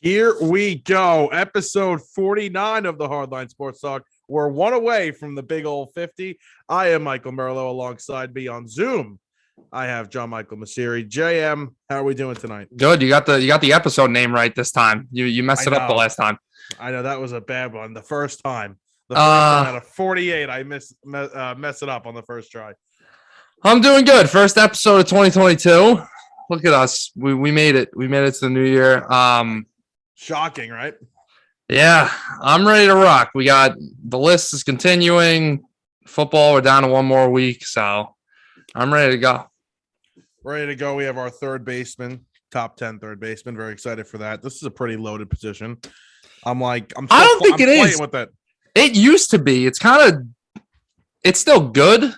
Here we go. Episode 49 of the Hardline Sports Talk. We're one away from the big old 50. I am Michael Merlo. Alongside me on Zoom, I have John Michael Masiri. JM, how are we doing tonight? Good. You got the episode name right this time. You messed it up the last time. I know that was a bad one. The first time. The first time out of 48, I mess it up on the first try. I'm doing good. First episode of 2022. Look at us. We made it. We made it to the new year. Shocking, right? Yeah, I'm ready to rock. We got the list is continuing. Football, we're down to one more week, so I'm ready to go. Ready to go. We have our third baseman, top 10 third baseman. Very excited for that. This is a pretty loaded position. I don't think it is. With that. It used to be. It's still good,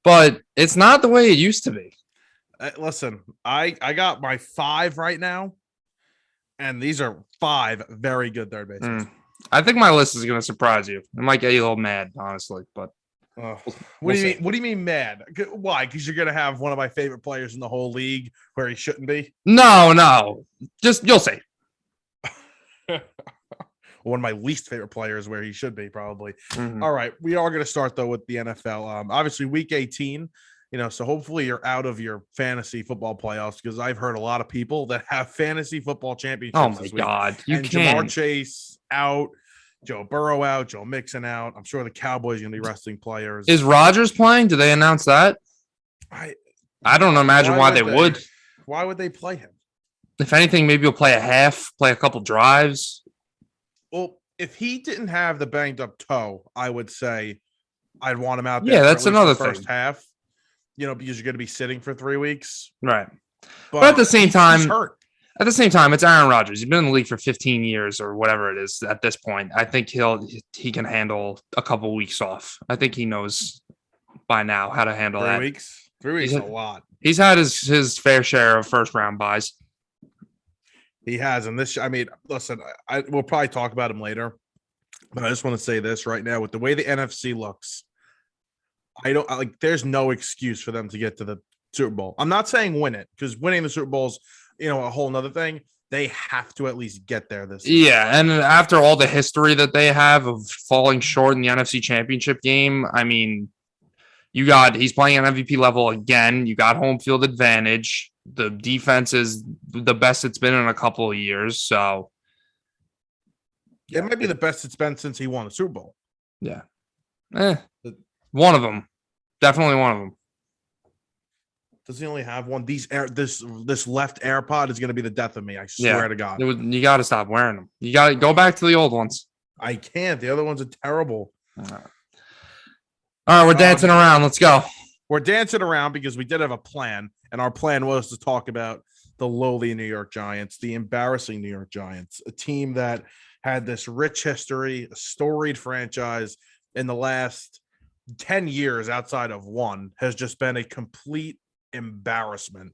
but it's not the way it used to be. Listen, I got my 5 right now. And these are 5 very good third basemen. I think my list is going to surprise you. It might get you a little mad, honestly, but what do you mean? What do you mean mad? Why? Because you're going to have one of my favorite players in the whole league where he shouldn't be? No. Just you'll see. One of my least favorite players where he should be, probably. Mm-hmm. All right, we are going to start though with the NFL. Obviously, Week 18. So hopefully you're out of your fantasy football playoffs because I've heard a lot of people that have fantasy football championships. Oh my God. You can. Jamar Chase out, Joe Burrow out, Joe Mixon out. I'm sure the Cowboys are going to be resting players. Is Rodgers playing? Did they announce that? I don't imagine why they would. Why would they play him? If anything, maybe he'll play a half, play a couple drives. Well, if he didn't have the banged up toe, I would say I'd want him out there. Yeah, that's another thing. First half. Because you're going to be sitting for 3 weeks. Right. But at the same time, he's hurt. At the same time, it's Aaron Rodgers. He's been in the league for 15 years or whatever it is at this point. I think he can handle a couple weeks off. I think he knows by now how to handle 3 that. 3 weeks? 3 weeks is a lot. He's had his fair share of first round buys. He has. And listen, we'll probably talk about him later. But I just want to say this right now. With the way the NFC looks, there's no excuse for them to get to the Super Bowl. I'm not saying win it because winning the Super Bowl is, a whole nother thing. They have to at least get there this season. Yeah. And after all the history that they have of falling short in the NFC Championship game, he's playing at MVP level again. You got home field advantage. The defense is the best it's been in a couple of years. So it might be the best it's been since he won the Super Bowl. Yeah. One of them. Definitely one of them. Does he only have one? This left AirPod is going to be the death of me. I swear to God. You got to stop wearing them. You got to go back to the old ones. I can't. The other ones are terrible. All right, we're dancing around. Let's go. We're dancing around because we did have a plan, and our plan was to talk about the lowly New York Giants, the embarrassing New York Giants, a team that had this rich history, a storied franchise in the last 10 years outside of one has just been a complete embarrassment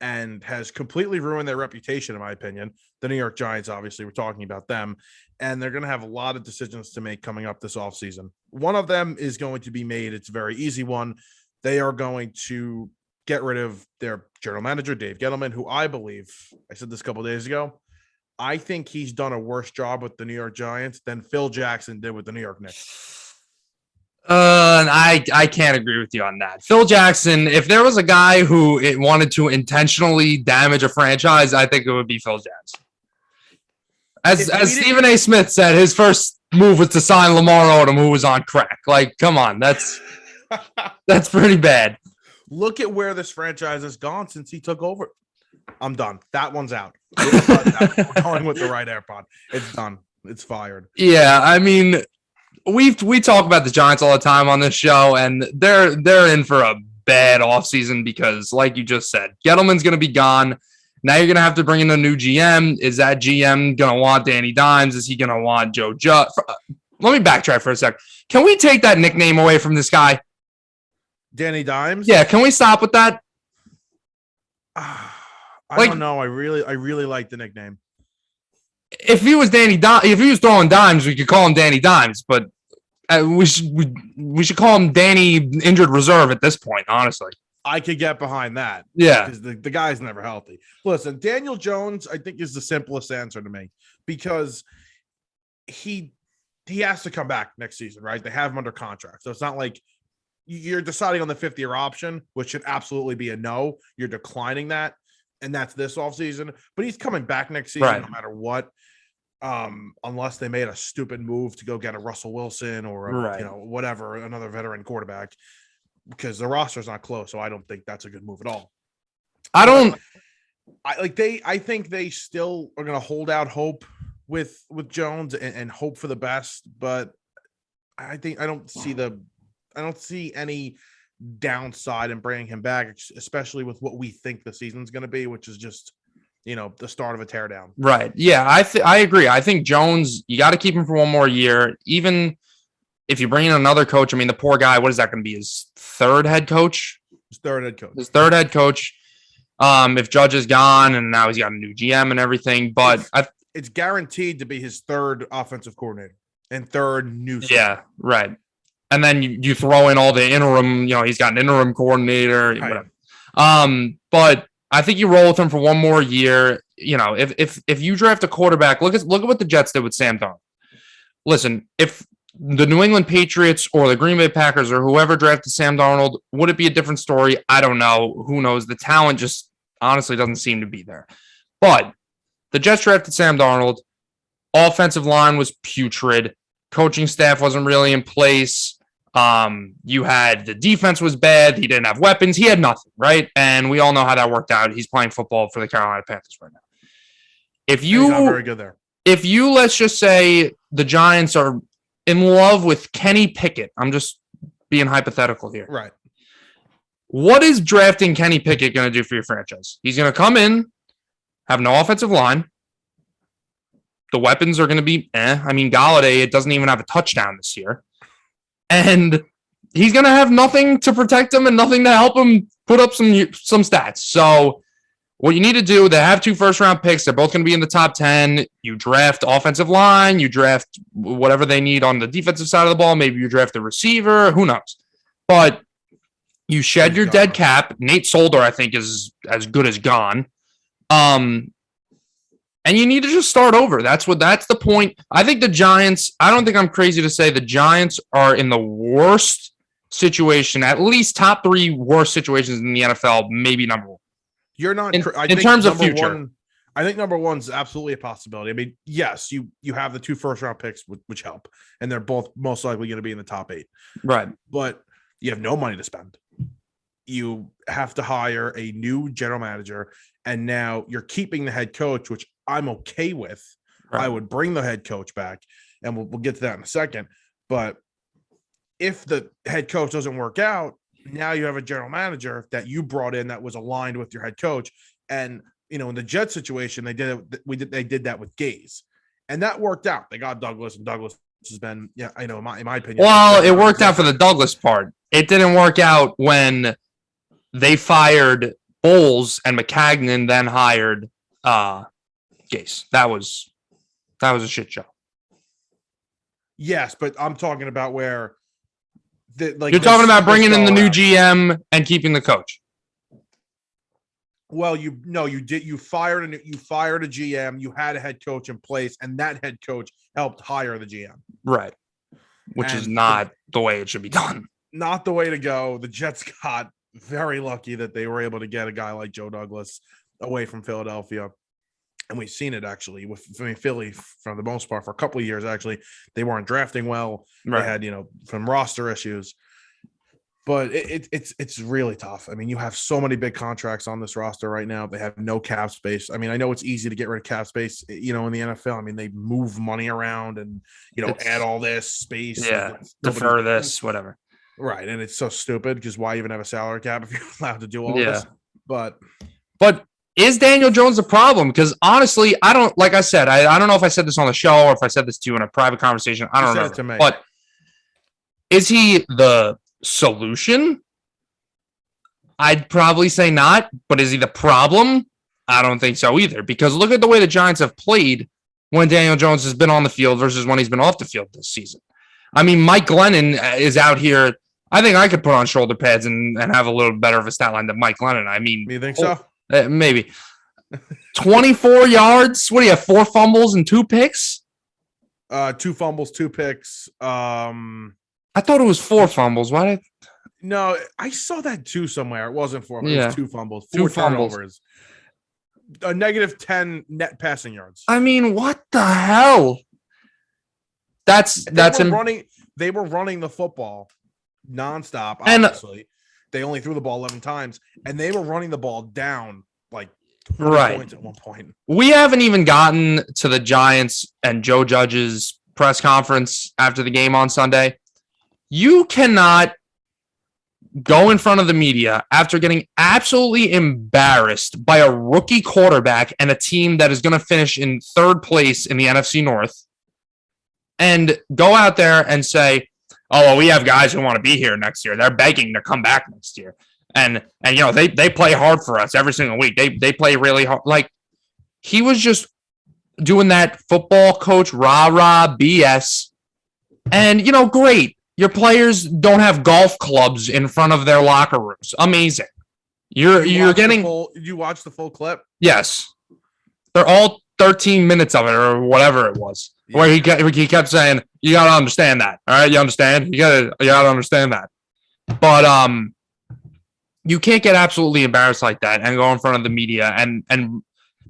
and has completely ruined their reputation, in my opinion. The New York Giants, obviously, we're talking about them, and they're going to have a lot of decisions to make coming up this offseason. One of them is going to be made. It's a very easy one. They are going to get rid of their general manager, Dave Gettleman, who I believe, I said this a couple of days ago, I think he's done a worse job with the New York Giants than Phil Jackson did with the New York Knicks. And I can't agree with you on that. Phil Jackson, if there was a guy who wanted to intentionally damage a franchise, I think it would be Phil Jackson. As Stephen A. Smith said, his first move was to sign Lamar Odom, who was on crack. Like, come on, that's pretty bad. Look at where this franchise has gone since he took over. I'm done. That one's out. We're going with the right AirPod. It's done. It's fired. Yeah, we talk about the Giants all the time on this show, and they're in for a bad offseason because, like you just said, Gettleman's going to be gone. Now you're going to have to bring in a new GM. Is that GM going to want Danny Dimes? Is he going to want Joe Judge? Let me backtrack for a sec. Can we take that nickname away from this guy? Danny Dimes? Yeah, can we stop with that? I don't know. I really like the nickname. If he was if he was throwing dimes, we could call him Danny Dimes, but we should call him Danny Injured Reserve at this point, honestly. I could get behind that. Yeah. Because the guy's never healthy. Listen, Daniel Jones, I think, is the simplest answer to me because he has to come back next season, right? They have him under contract. So it's not like you're deciding on the 5th-year option, which should absolutely be a no. You're declining that. And that's this offseason. But he's coming back next season no matter what. Unless they made a stupid move to go get a Russell Wilson or whatever, another veteran quarterback. Because the roster's not close, so I don't think that's a good move at all. I think they still are going to hold out hope with Jones and hope for the best, but I don't see any downside in bringing him back, especially with what we think the season's going to be, which is just the start of a teardown. Right. Yeah, I agree. I think Jones, you got to keep him for one more year, even. If you bring in another coach, I mean, the poor guy, what is that going to be? His third head coach? His third head coach. If Judge is gone and now he's got a new GM and everything, but it's guaranteed to be his third offensive coordinator and third new. Yeah, right. And then you throw in all the interim, he's got an interim coordinator. Right. Whatever. But I think you roll with him for one more year. If you draft a quarterback, look at what the Jets did with Sam Darnold. Listen, if the New England Patriots or the Green Bay Packers or whoever drafted Sam Darnold, would it be a different story? I don't know. Who knows? The talent just honestly doesn't seem to be there. But the Jets drafted Sam Darnold. Offensive line was putrid. Coaching staff wasn't really in place. You had the defense was bad. He didn't have weapons. He had nothing, right? And we all know how that worked out. He's playing football for the Carolina Panthers right now. He's not very good there. If you, let's just say the Giants are in love with Kenny Pickett. I'm just being hypothetical here. Right. What is drafting Kenny Pickett going to do for your franchise? He's going to come in, have no offensive line. The weapons are going to be I mean, Galladay, it doesn't even have a touchdown this year. And he's going to have nothing to protect him and nothing to help him put up some stats. So what you need to do, they have 2 first-round picks. They're both going to be in the top 10. You draft offensive line. You draft whatever they need on the defensive side of the ball. Maybe you draft a receiver. Who knows? But you shed your dead cap. Nate Solder, I think, is as good as gone. And you need to just start over. That's the point. I think the Giants, I don't think I'm crazy to say the Giants are in the worst situation, at least top 3 worst situations in the NFL, maybe number 1. You're not in terms of future. I think number 1's absolutely a possibility. I mean, yes, you have the 2 first-round picks, which help, and they're both most likely going to be in the top 8. Right. But you have no money to spend. You have to hire a new general manager, and now you're keeping the head coach, which I'm okay with. Right. I would bring the head coach back, and we'll get to that in a second. But if the head coach doesn't work out, now you have a general manager that you brought in that was aligned with your head coach. And, in the Jets situation, they did that with Gaze, and that worked out. They got Douglas, and Douglas has been, in my opinion. Well, it worked out for the Douglas part. It didn't work out when they fired Bowles and McCagnon, then hired Gaze. That was a shit show. Yes, but I'm talking about where you're talking about bringing in the new GM and keeping the coach. Well, you did. You fired a GM. You had a head coach in place, and that head coach helped hire the GM. Right, which is not the way it should be done. Not the way to go. The Jets got very lucky that they were able to get a guy like Joe Douglas away from Philadelphia. And we've seen it actually with Philly for the most part for a couple of years. Actually, they weren't drafting well. Right. They had some roster issues, but it's really tough. I mean, you have so many big contracts on this roster right now. They have no cap space. I mean, I know it's easy to get rid of cap space, in the NFL. I mean, they move money around and add all this space. Yeah, defer this, whatever. Right, and it's so stupid because why even have a salary cap if you're allowed to do all this? But. Is Daniel Jones the problem? Because honestly, I don't know if I said this on the show or if I said this to you in a private conversation. I don't know. But is he the solution? I'd probably say not. But is he the problem? I don't think so either. Because look at the way the Giants have played when Daniel Jones has been on the field versus when he's been off the field this season. I mean, Mike Glennon is out here I think I could put on shoulder pads and have a little better of a stat line than Mike Lennon. I mean, You think so? Maybe 24 yards. What do you have? 4 fumbles and 2 picks? 2 fumbles, 2 picks. I thought it was 4 fumbles. Why did? No, I saw that too somewhere. It wasn't 4. It Yeah. was 2 fumbles, 2 4 turnovers, a negative 10 net passing yards. I mean, what the hell? They were running the football nonstop. Obviously, they only threw the ball 11 times, and they were running the ball down like 20 points at one point. We haven't even gotten to the Giants and Joe Judge's press conference after the game on Sunday. You cannot go in front of the media after getting absolutely embarrassed by a rookie quarterback and a team that is going to finish in 3rd place in the NFC North and go out there and say, oh, well, we have guys who want to be here next year. They're begging to come back next year. And you know, they play hard for us every single week. They play really hard. Like, he was just doing that football coach rah-rah BS. And, you know, great. Your players don't have golf clubs in front of their locker rooms. Amazing. You're getting. Did you watch the full clip? Yes. They're all 13 minutes of it or whatever it was. Yeah. Where he kept saying, you got to understand that. All right, you understand? You got to understand that. But you can't get absolutely embarrassed like that and go in front of the media and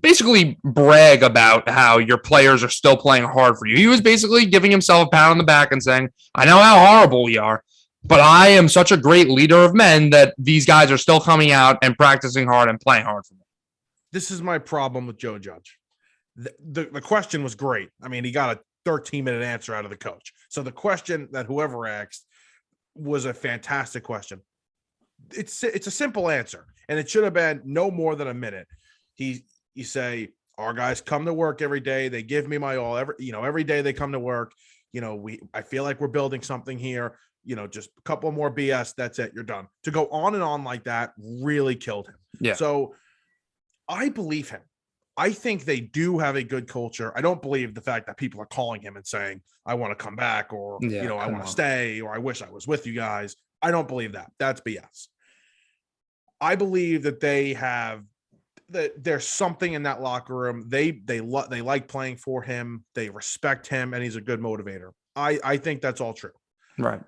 basically brag about how your players are still playing hard for you. He was basically giving himself a pat on the back and saying, I know how horrible we are, but I am such a great leader of men that these guys are still coming out and practicing hard and playing hard for me. This is my problem with Joe Judge. The question was great. I mean, he got a 13-minute answer out of the coach. So the question that whoever asked was a fantastic question. It's a simple answer, and it should have been no more than a minute. You say, our guys come to work every day. They give me my all. Every day they come to work. You know, I feel like we're building something here. You know, just a couple more BS. That's it. You're done. To go on and on like that really killed him. Yeah. So I believe him. I think they do have a good culture. I don't believe the fact that people are calling him and saying, I want to come back, or, I want to stay, or I wish I was with you guys. I don't believe that. That's BS. I believe that there's something in that locker room. They like playing for him. They respect him, and he's a good motivator. I think that's all true. Right.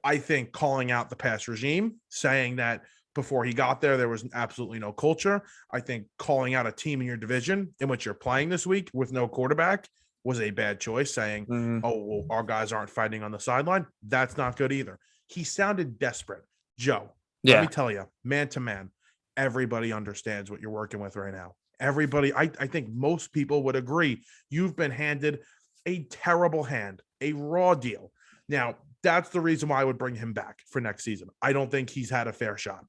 I think calling out the past regime, saying that before he got there was absolutely no culture. I think calling out a team in your division in which you're playing this week with no quarterback was a bad choice, saying, oh, well, our guys aren't fighting on the sideline. That's not good either. He sounded desperate. Joe, let me tell you, man to man, everybody understands what you're working with right now. Everybody, I think most people would agree. You've been handed a terrible hand, a raw deal. Now, that's the reason why I would bring him back for next season. I don't think he's had a fair shot.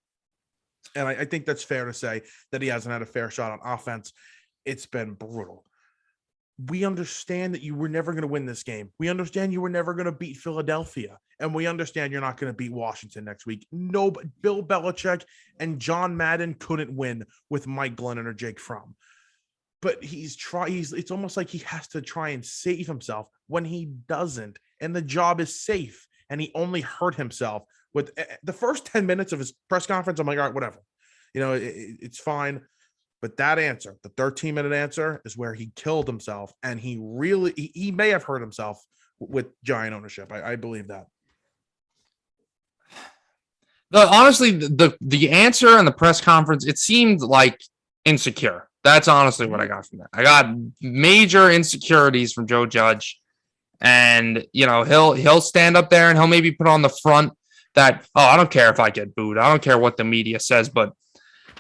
And I think that's fair to say that he hasn't had a fair shot on offense. It's been brutal. We understand that you were never going to win this game. We understand you were never going to beat Philadelphia. And we understand you're not going to beat Washington next week. No, but Bill Belichick and John Madden couldn't win with Mike Glennon or Jake Fromm. But it's almost like he has to try and save himself when he doesn't. And the job is safe. And he only hurt himself with the first 10 minutes of his press conference. I'm like, all right, whatever. It's fine. But that answer, the 13-minute answer, is where he killed himself. And he may have hurt himself with Giant ownership. I believe that. Honestly, the answer and the press conference, it seemed like insecure. That's honestly what I got from that. I got major insecurities from Joe Judge. And, he'll stand up there and he'll maybe put on the front that, I don't care if I get booed. I don't care what the media says, but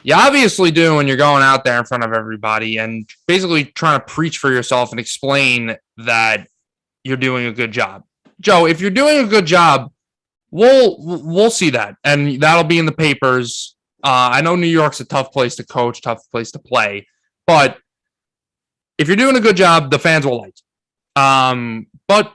you obviously do when you're going out there in front of everybody and basically trying to preach for yourself and explain that you're doing a good job. Joe, if you're doing a good job, we'll see that, and that'll be in the papers. I know New York's a tough place to coach, tough place to play, but if you're doing a good job, the fans will like it. But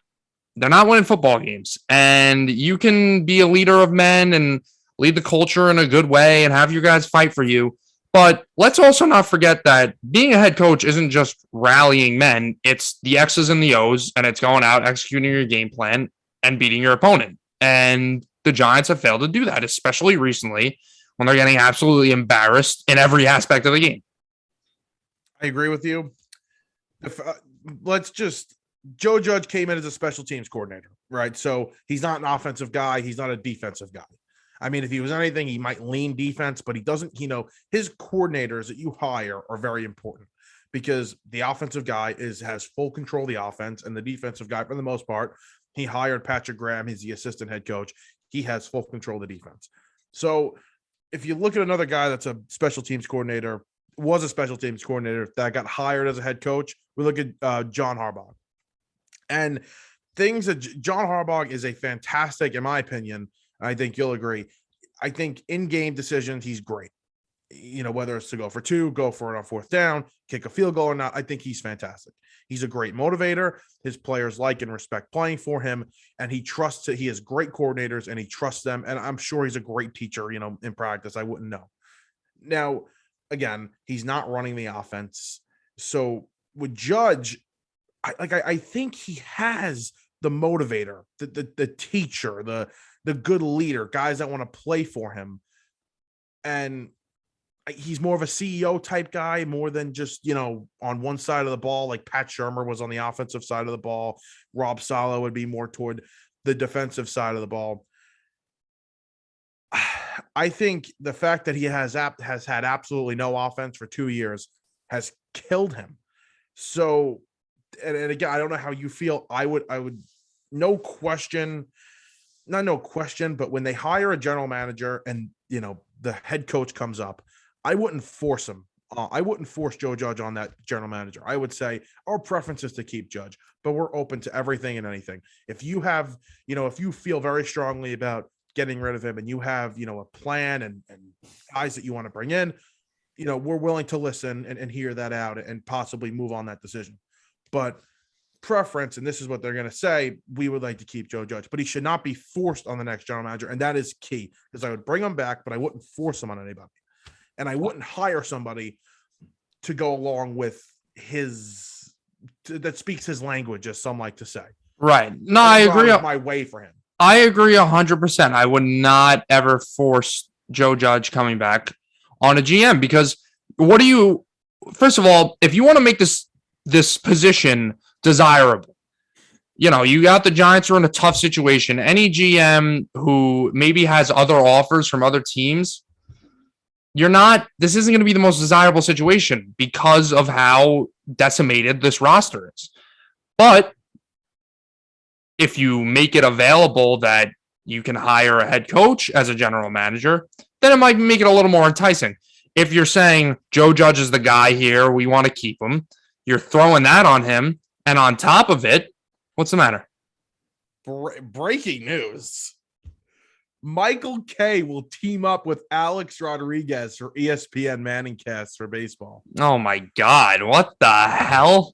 they're not winning football games, and you can be a leader of men and lead the culture in a good way and have your guys fight for you. But let's also not forget that being a head coach isn't just rallying men. It's the X's and the O's, and it's going out, executing your game plan, and beating your opponent. And the Giants have failed to do that, especially recently when they're getting absolutely embarrassed in every aspect of the game. I agree with you. Joe Judge came in as a special teams coordinator, right? So he's not an offensive guy. He's not a defensive guy. I mean, if he was anything, he might lean defense, but he doesn't, his coordinators that you hire are very important because the offensive guy has full control of the offense, and the defensive guy, for the most part, he hired Patrick Graham. He's the assistant head coach. He has full control of the defense. So if you look at another guy that's a special teams coordinator, was a special teams coordinator that got hired as a head coach, we look at John Harbaugh. And things that John Harbaugh is a fantastic, in my opinion, I think you'll agree. I think in-game decisions, he's great. Whether it's to go for two, go for it on fourth down, kick a field goal or not, I think he's fantastic. He's a great motivator. His players like and respect playing for him, and he trusts it. He has great coordinators, and he trusts them. And I'm sure he's a great teacher, in practice. I wouldn't know. Now, again, he's not running the offense. So with Judge, I think he has the motivator, the teacher, the good leader, guys that want to play for him. And he's more of a CEO type guy, more than just, on one side of the ball, like Pat Shurmur was on the offensive side of the ball. Rob Saleh would be more toward the defensive side of the ball. I think the fact that he has had absolutely no offense for 2 years has killed him. So, and again, I don't know how you feel. I would no question, but when they hire a general manager and, the head coach comes up, I wouldn't force him. I wouldn't force Joe Judge on that general manager. I would say our preference is to keep Judge, but we're open to everything and anything. If you have, if you feel very strongly about getting rid of him and you have, a plan and guys that you want to bring in, we're willing to listen and hear that out and possibly move on that decision. But preference, and this is what they're going to say, we would like to keep Joe Judge, but he should not be forced on the next general manager. And that is key, because I would bring him back, but I wouldn't force him on anybody. And I wouldn't hire somebody to go along with that speaks his language, as some like to say. Right. No, I agree. My way for him. I agree 100%. I would not ever force Joe Judge coming back on a GM, because first of all, if you want to make this position desirable, you got the Giants are in a tough situation. Any GM who maybe has other offers from other teams, this isn't going to be the most desirable situation because of how decimated this roster is. But if you make it available that you can hire a head coach as a general manager, then it might make it a little more enticing. If you're saying Joe Judge is the guy here, we want to keep him, you're throwing that on him. And on top of it, what's the matter? Breaking news. Michael Kay will team up with Alex Rodriguez for ESPN Manningcast for baseball. Oh my God. What the hell?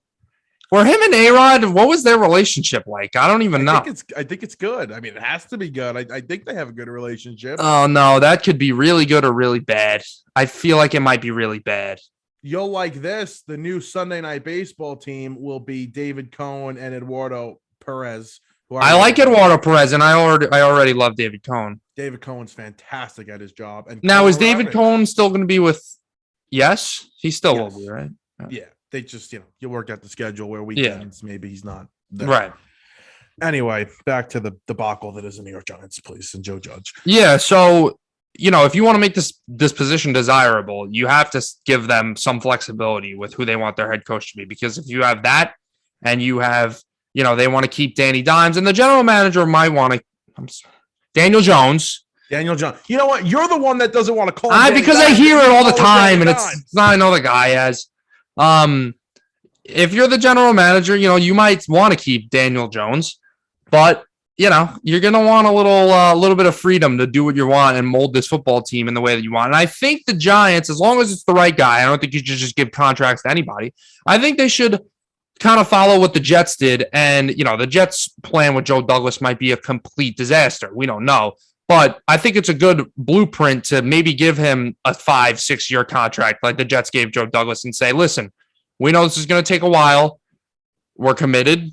Were him and A-Rod, what was their relationship like? I don't even know. I think it's good. I mean, it has to be good. I think they have a good relationship. Oh, no, that could be really good or really bad. I feel like it might be really bad. You'll like this. The new Sunday Night Baseball team will be David Cohn and Eduardo Perez. I like Eduardo Perez, and I already love David Cohn. David Cohn's fantastic at his job. And now, is David Cohn still going to be with? Yes, he still will be, right? Yeah. They just, you work out the schedule where weekends, maybe he's not there. Right. Anyway, back to the debacle that is the New York Giants, please, and Joe Judge. Yeah, so, if you want to make this position desirable, you have to give them some flexibility with who they want their head coach to be. Because if you have that and you have, they want to keep Danny Dimes, and the general manager might want to Daniel Jones. Daniel Jones. You know what? You're the one that doesn't want to call him because I hear it all the time, and it's not another guy as. If you're the general manager, you might want to keep Daniel Jones, but you're going to want a little bit of freedom to do what you want and mold this football team in the way that you want. And I think the Giants, as long as it's the right guy, I don't think you should just give contracts to anybody. I think they should kind of follow what the Jets did. And, the Jets plan with Joe Douglas might be a complete disaster. We don't know. But I think it's a good blueprint to maybe give him a 5-6 year contract like the Jets gave Joe Douglas and say, listen, we know this is going to take a while. We're committed.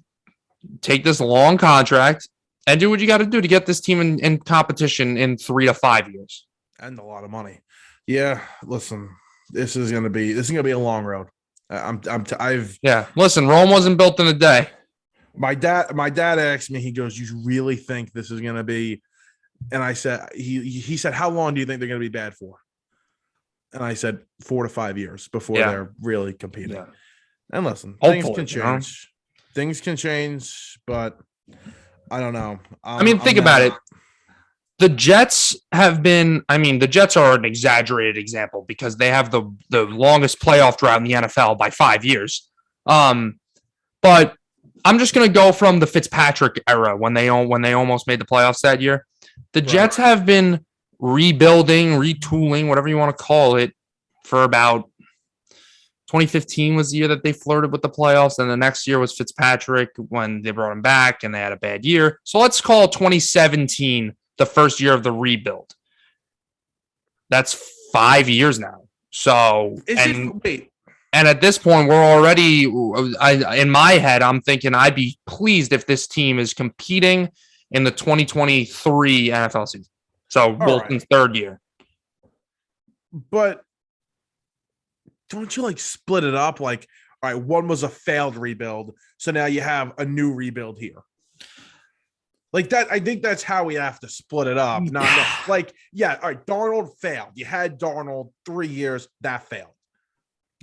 Take this long contract and do what you got to do to get this team in competition in 3 to 5 years. And a lot of money. Yeah, listen, this is gonna be a long road. Listen, Rome wasn't built in a day. My dad asked me, he goes, "You really think this is gonna be?" And I said, he said, "How long do you think they're gonna be bad for?" And I said 4 to 5 years before they're really competing. Yeah. And listen, things can change. Things can change, but I don't know. Think about it. The Jets have been, the Jets are an exaggerated example because they have the longest playoff drought in the NFL by 5 years. But I'm just going to go from the Fitzpatrick era when they almost made the playoffs that year. The Jets have been rebuilding, retooling, whatever you want to call it, for about 2015 was the year that they flirted with the playoffs. And the next year was Fitzpatrick when they brought him back and they had a bad year. So let's call 2017 the first year of the rebuild. That's 5 years now. So, and at this point, we're already, in my head, I'm thinking I'd be pleased if this team is competing in the 2023 NFL season. So Wilson's third year. But don't you split it up? All right, one was a failed rebuild. So now you have a new rebuild here. That, I think that's how we have to split it up. Not all right, Darnold failed. You had Darnold 3 years, that failed.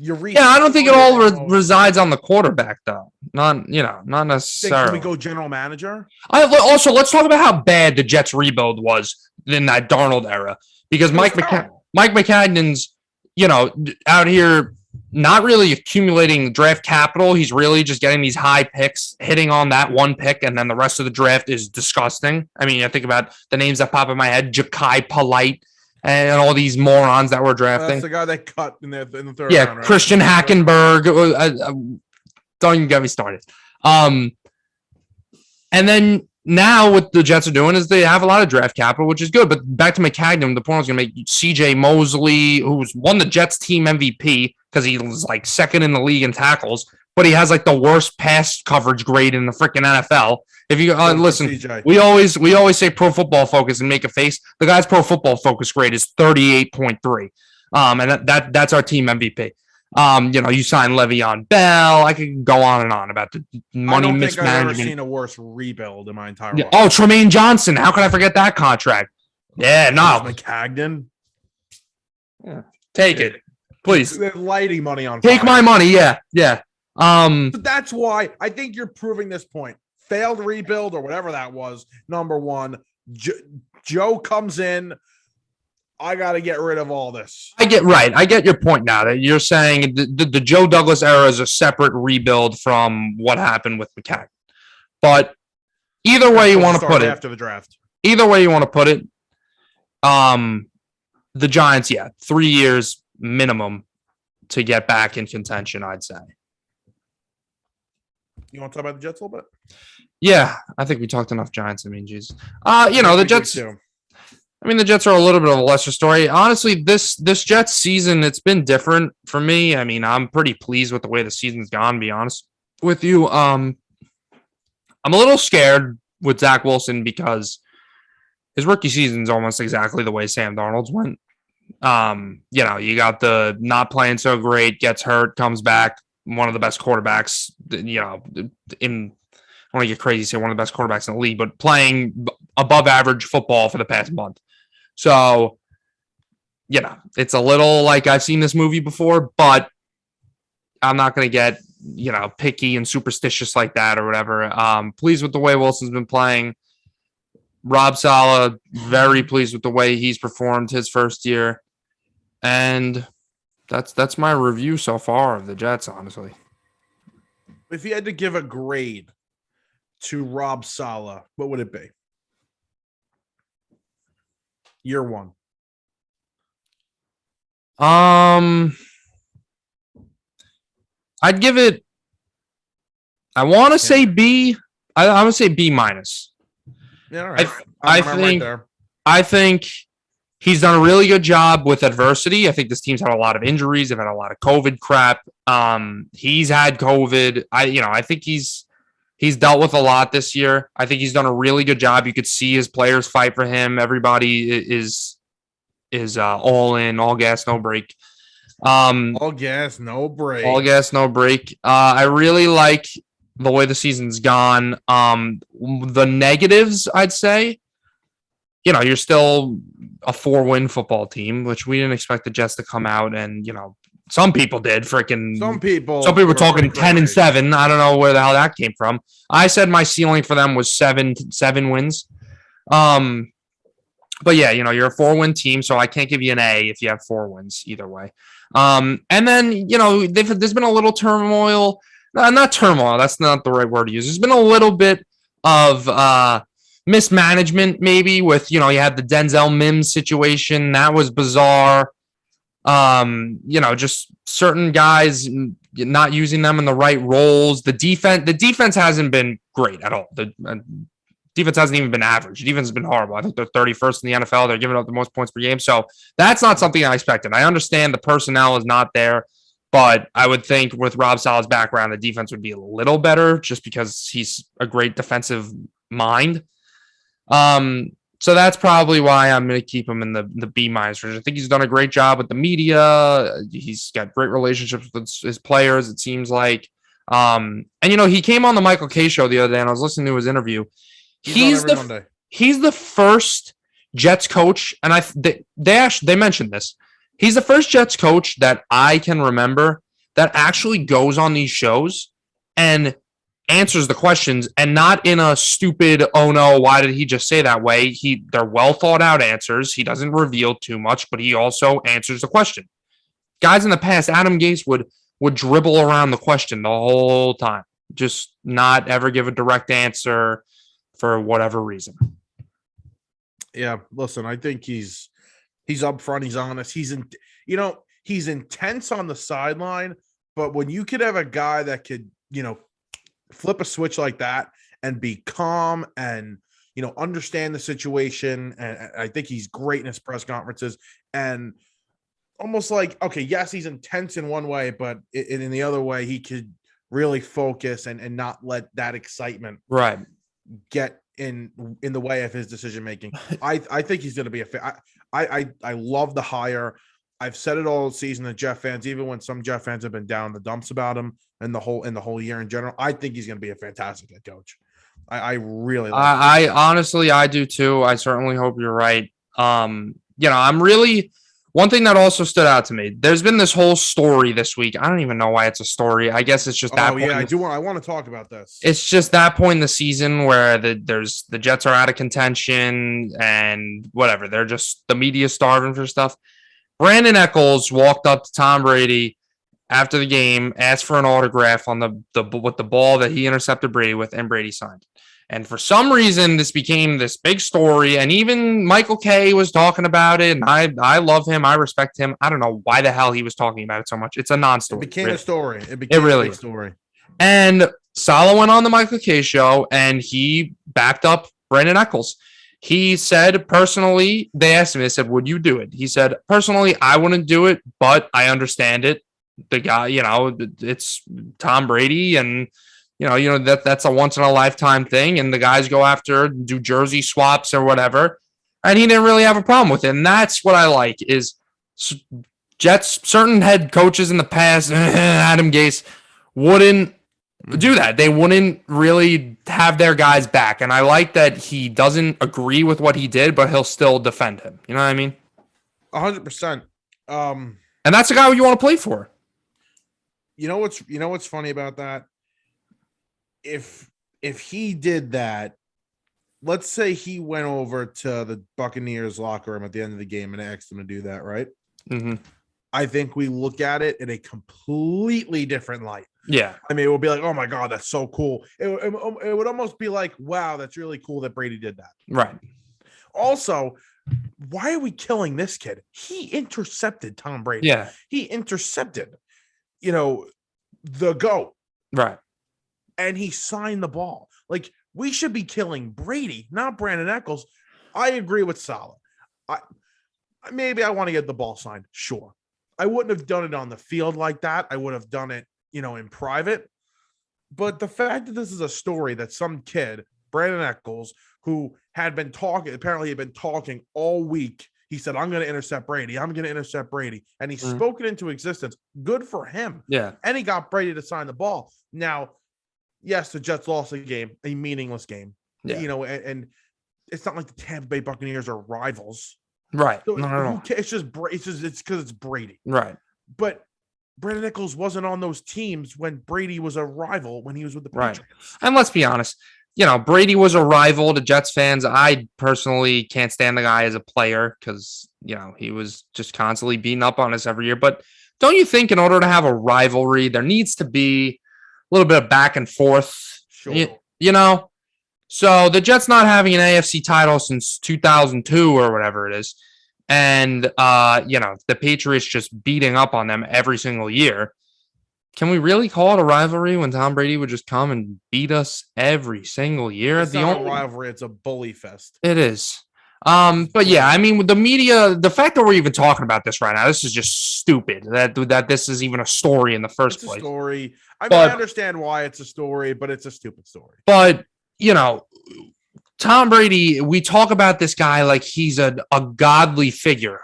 I don't think it all resides on the quarterback, though. Not necessarily. Can we go general manager? Also, let's talk about how bad the Jets rebuild was in that Darnold era. Because Mike Maccagnan's, out here not really accumulating draft capital. He's really just getting these high picks, hitting on that one pick, and then the rest of the draft is disgusting. I think about the names that pop in my head, Ja'Kai Polite, and all these morons that were drafting. That's the guy that cut in the third round, right? Christian Hackenberg. Don't even get me started. And then now what the Jets are doing is they have a lot of draft capital, which is good. But back to Maccagnan, the point I was going to make, C.J. Mosley, who's won the Jets team MVP because he was second in the league in tackles, but he has the worst pass coverage grade in the freaking NFL. If you listen, CJ. we always say Pro Football Focus and make a face. The guy's Pro Football Focus grade is 38.3. And that's our team MVP. You sign Le'Veon Bell. I could go on and on about the money mismanagement. I don't think I've ever seen a worse rebuild in my entire life. Oh, Tremaine Johnson. How could I forget that contract? Yeah, no. Maccagnan. Yeah. Take it, please. They're lighting money on Take fire. my money. Yeah. But that's why I think you're proving this point. Failed rebuild or whatever that was. Number one, Joe comes in. I got to get rid of all this. I get your point now that you're saying the Joe Douglas era is a separate rebuild from what happened with Maccagnan. But either way you want to put it, after the draft. Either way you want to put it, the Giants, 3 years minimum to get back in contention, I'd say. You want to talk about the Jets a little bit? Yeah, I think we talked enough Giants. Geez. The Jets. The Jets are a little bit of a lesser story. Honestly, this Jets season, it's been different for me. I'm pretty pleased with the way the season's gone, to be honest with you. I'm a little scared with Zach Wilson because his rookie season's almost exactly the way Sam Darnold's went. You got the not playing so great, gets hurt, comes back, one of the best quarterbacks, I want to get crazy, say one of the best quarterbacks in the league, but playing above average football for the past month. So, it's a little I've seen this movie before, but I'm not going to get, picky and superstitious like that or whatever. Pleased with the way Wilson's been playing. Rob Saleh, very pleased with the way he's performed his first year. And that's my review so far of the Jets, honestly. If you had to give a grade to Rob Saleh, what would it be? Year one. I'd give it. I want to say B. I would say B minus. Yeah, all right. I think he's done a really good job with adversity. I think this team's had a lot of injuries. They've had a lot of COVID crap. He's had COVID. I think he's He's dealt with a lot this year. I think he's done a really good job. You could see his players fight for him. Everybody is all in, all gas, no break. All gas, no break. All gas, no break. I really like the way the season's gone. The negatives, I'd say, you're still a 4-win football team, which we didn't expect the Jets to come out and, some people did. Some people were talking 10-7. I don't know where the hell that came from. I said my ceiling for them was 7 wins. But yeah, you're a 4-win team, so I can't give you an A if you have 4 wins either way. And then, there's been a little turmoil. Not turmoil. That's not the right word to use. There's been a little bit of mismanagement, maybe, with, you had the Denzel Mims situation. That was bizarre. Just certain guys not using them in the right roles. The defense hasn't been great at all. The defense hasn't even been average. The defense has been horrible. I think they're 31st in the NFL. They're giving up the most points per game. So that's not something I expected. I understand the personnel is not there, but I would think with Rob Sala's background, the defense would be a little better just because he's a great defensive mind. So that's probably why I'm going to keep him in the B-. I think he's done a great job with the media. He's got great relationships with his players, it seems like. And, he came on the Michael Kay show the other day, and I was listening to his interview. He's the first Jets coach, and they mentioned this. He's the first Jets coach that I can remember that actually goes on these shows and answers the questions, and not in a stupid, oh no, why did he just say that way? They're well thought out answers. He doesn't reveal too much, but he also answers the question. Guys in the past, Adam Gase would dribble around the question the whole time, just not ever give a direct answer for whatever reason. Yeah, listen, I think he's upfront, he's honest, he's intense on the sideline, but when you could have a guy that could, flip a switch like that and be calm and, understand the situation, and I think he's great in his press conferences, and almost like, okay, yes, he's intense in one way, but in the other way, he could really focus and not let that excitement get in the way of his decision making. I think he's going to be I love the hire. I've said it all season to Jeff fans, even when some Jeff fans have been down in the dumps about him and the whole year in general. I think he's going to be a fantastic head coach. I really like I honestly, I do too. I certainly hope you're right. I'm really, one thing that also stood out to me, there's been this whole story this week. I don't even know why it's a story. I guess it's just that. Oh yeah, I want to talk about this. It's just that point in the season where the Jets are out of contention and whatever. They're just, the media starving for stuff. Brandon Echols walked up to Tom Brady after the game, asked for an autograph on with the ball that he intercepted Brady with, and Brady signed. And for some reason, this became this big story, and even Michael Kay was talking about it, and I love him. I respect him. I don't know why the hell he was talking about it so much. It's a non-story. It became a story. It became a big story. And Saleh went on the Michael Kay show, and he backed up Brandon Echols. He said, personally, they asked him, they said, would you do it? He said, personally, I wouldn't do it, but I understand it. The guy, it's Tom Brady, and that's a once in a lifetime thing, and the guys go after, do jersey swaps or whatever, and he didn't really have a problem with it. And that's what I like, is Jets, certain head coaches in the past, Adam Gase, wouldn't do that. They wouldn't really have their guys back, and I like that he doesn't agree with what he did, but he'll still defend him. You know what I mean? 100%. And that's a guy you want to play for. You know what's funny about that? If he did that, let's say he went over to the Buccaneers locker room at the end of the game and asked them to do that, right? Mm-hmm. I think we look at it in a completely different light. Yeah. I mean, it would be like, oh my God, that's so cool. It would almost be like, wow, that's really cool that Brady did that. Right. Also, why are we killing this kid? He intercepted Tom Brady. Yeah. He intercepted, the GOAT. Right. And he signed the ball. Like, we should be killing Brady, not Brandon Echols. I agree with Saleh. Maybe I want to get the ball signed. Sure. I wouldn't have done it on the field like that. I would have done it, in private. But the fact that this is a story that some kid, Brandon Eccles, who had been talking, apparently had been talking all week. He said, I'm going to intercept Brady. I'm going to intercept Brady. And he spoke it into existence. Good for him. Yeah. And he got Brady to sign the ball. Now, yes, the Jets lost a game, a meaningless game. Yeah. And it's not like the Tampa Bay Buccaneers are rivals. Right. So No. it's because it's Brady. Right. But Brandon Nichols wasn't on those teams when Brady was a rival when he was with the Patriots. Right. And let's be honest, Brady was a rival to Jets fans. I personally can't stand the guy as a player because, he was just constantly beating up on us every year. But don't you think in order to have a rivalry, there needs to be a little bit of back and forth? Sure. So the Jets not having an AFC title since 2002 or whatever it is. And, the Patriots just beating up on them every single year. Can we really call it a rivalry when Tom Brady would just come and beat us every single year? It's not a rivalry. It's a bully fest. It is. But yeah, I mean, with the media, the fact that we're even talking about this right now, this is just stupid that this is even a story in the first place. It's a story. I understand why it's a story, but it's a stupid story. But, Tom Brady, we talk about this guy like he's a godly figure.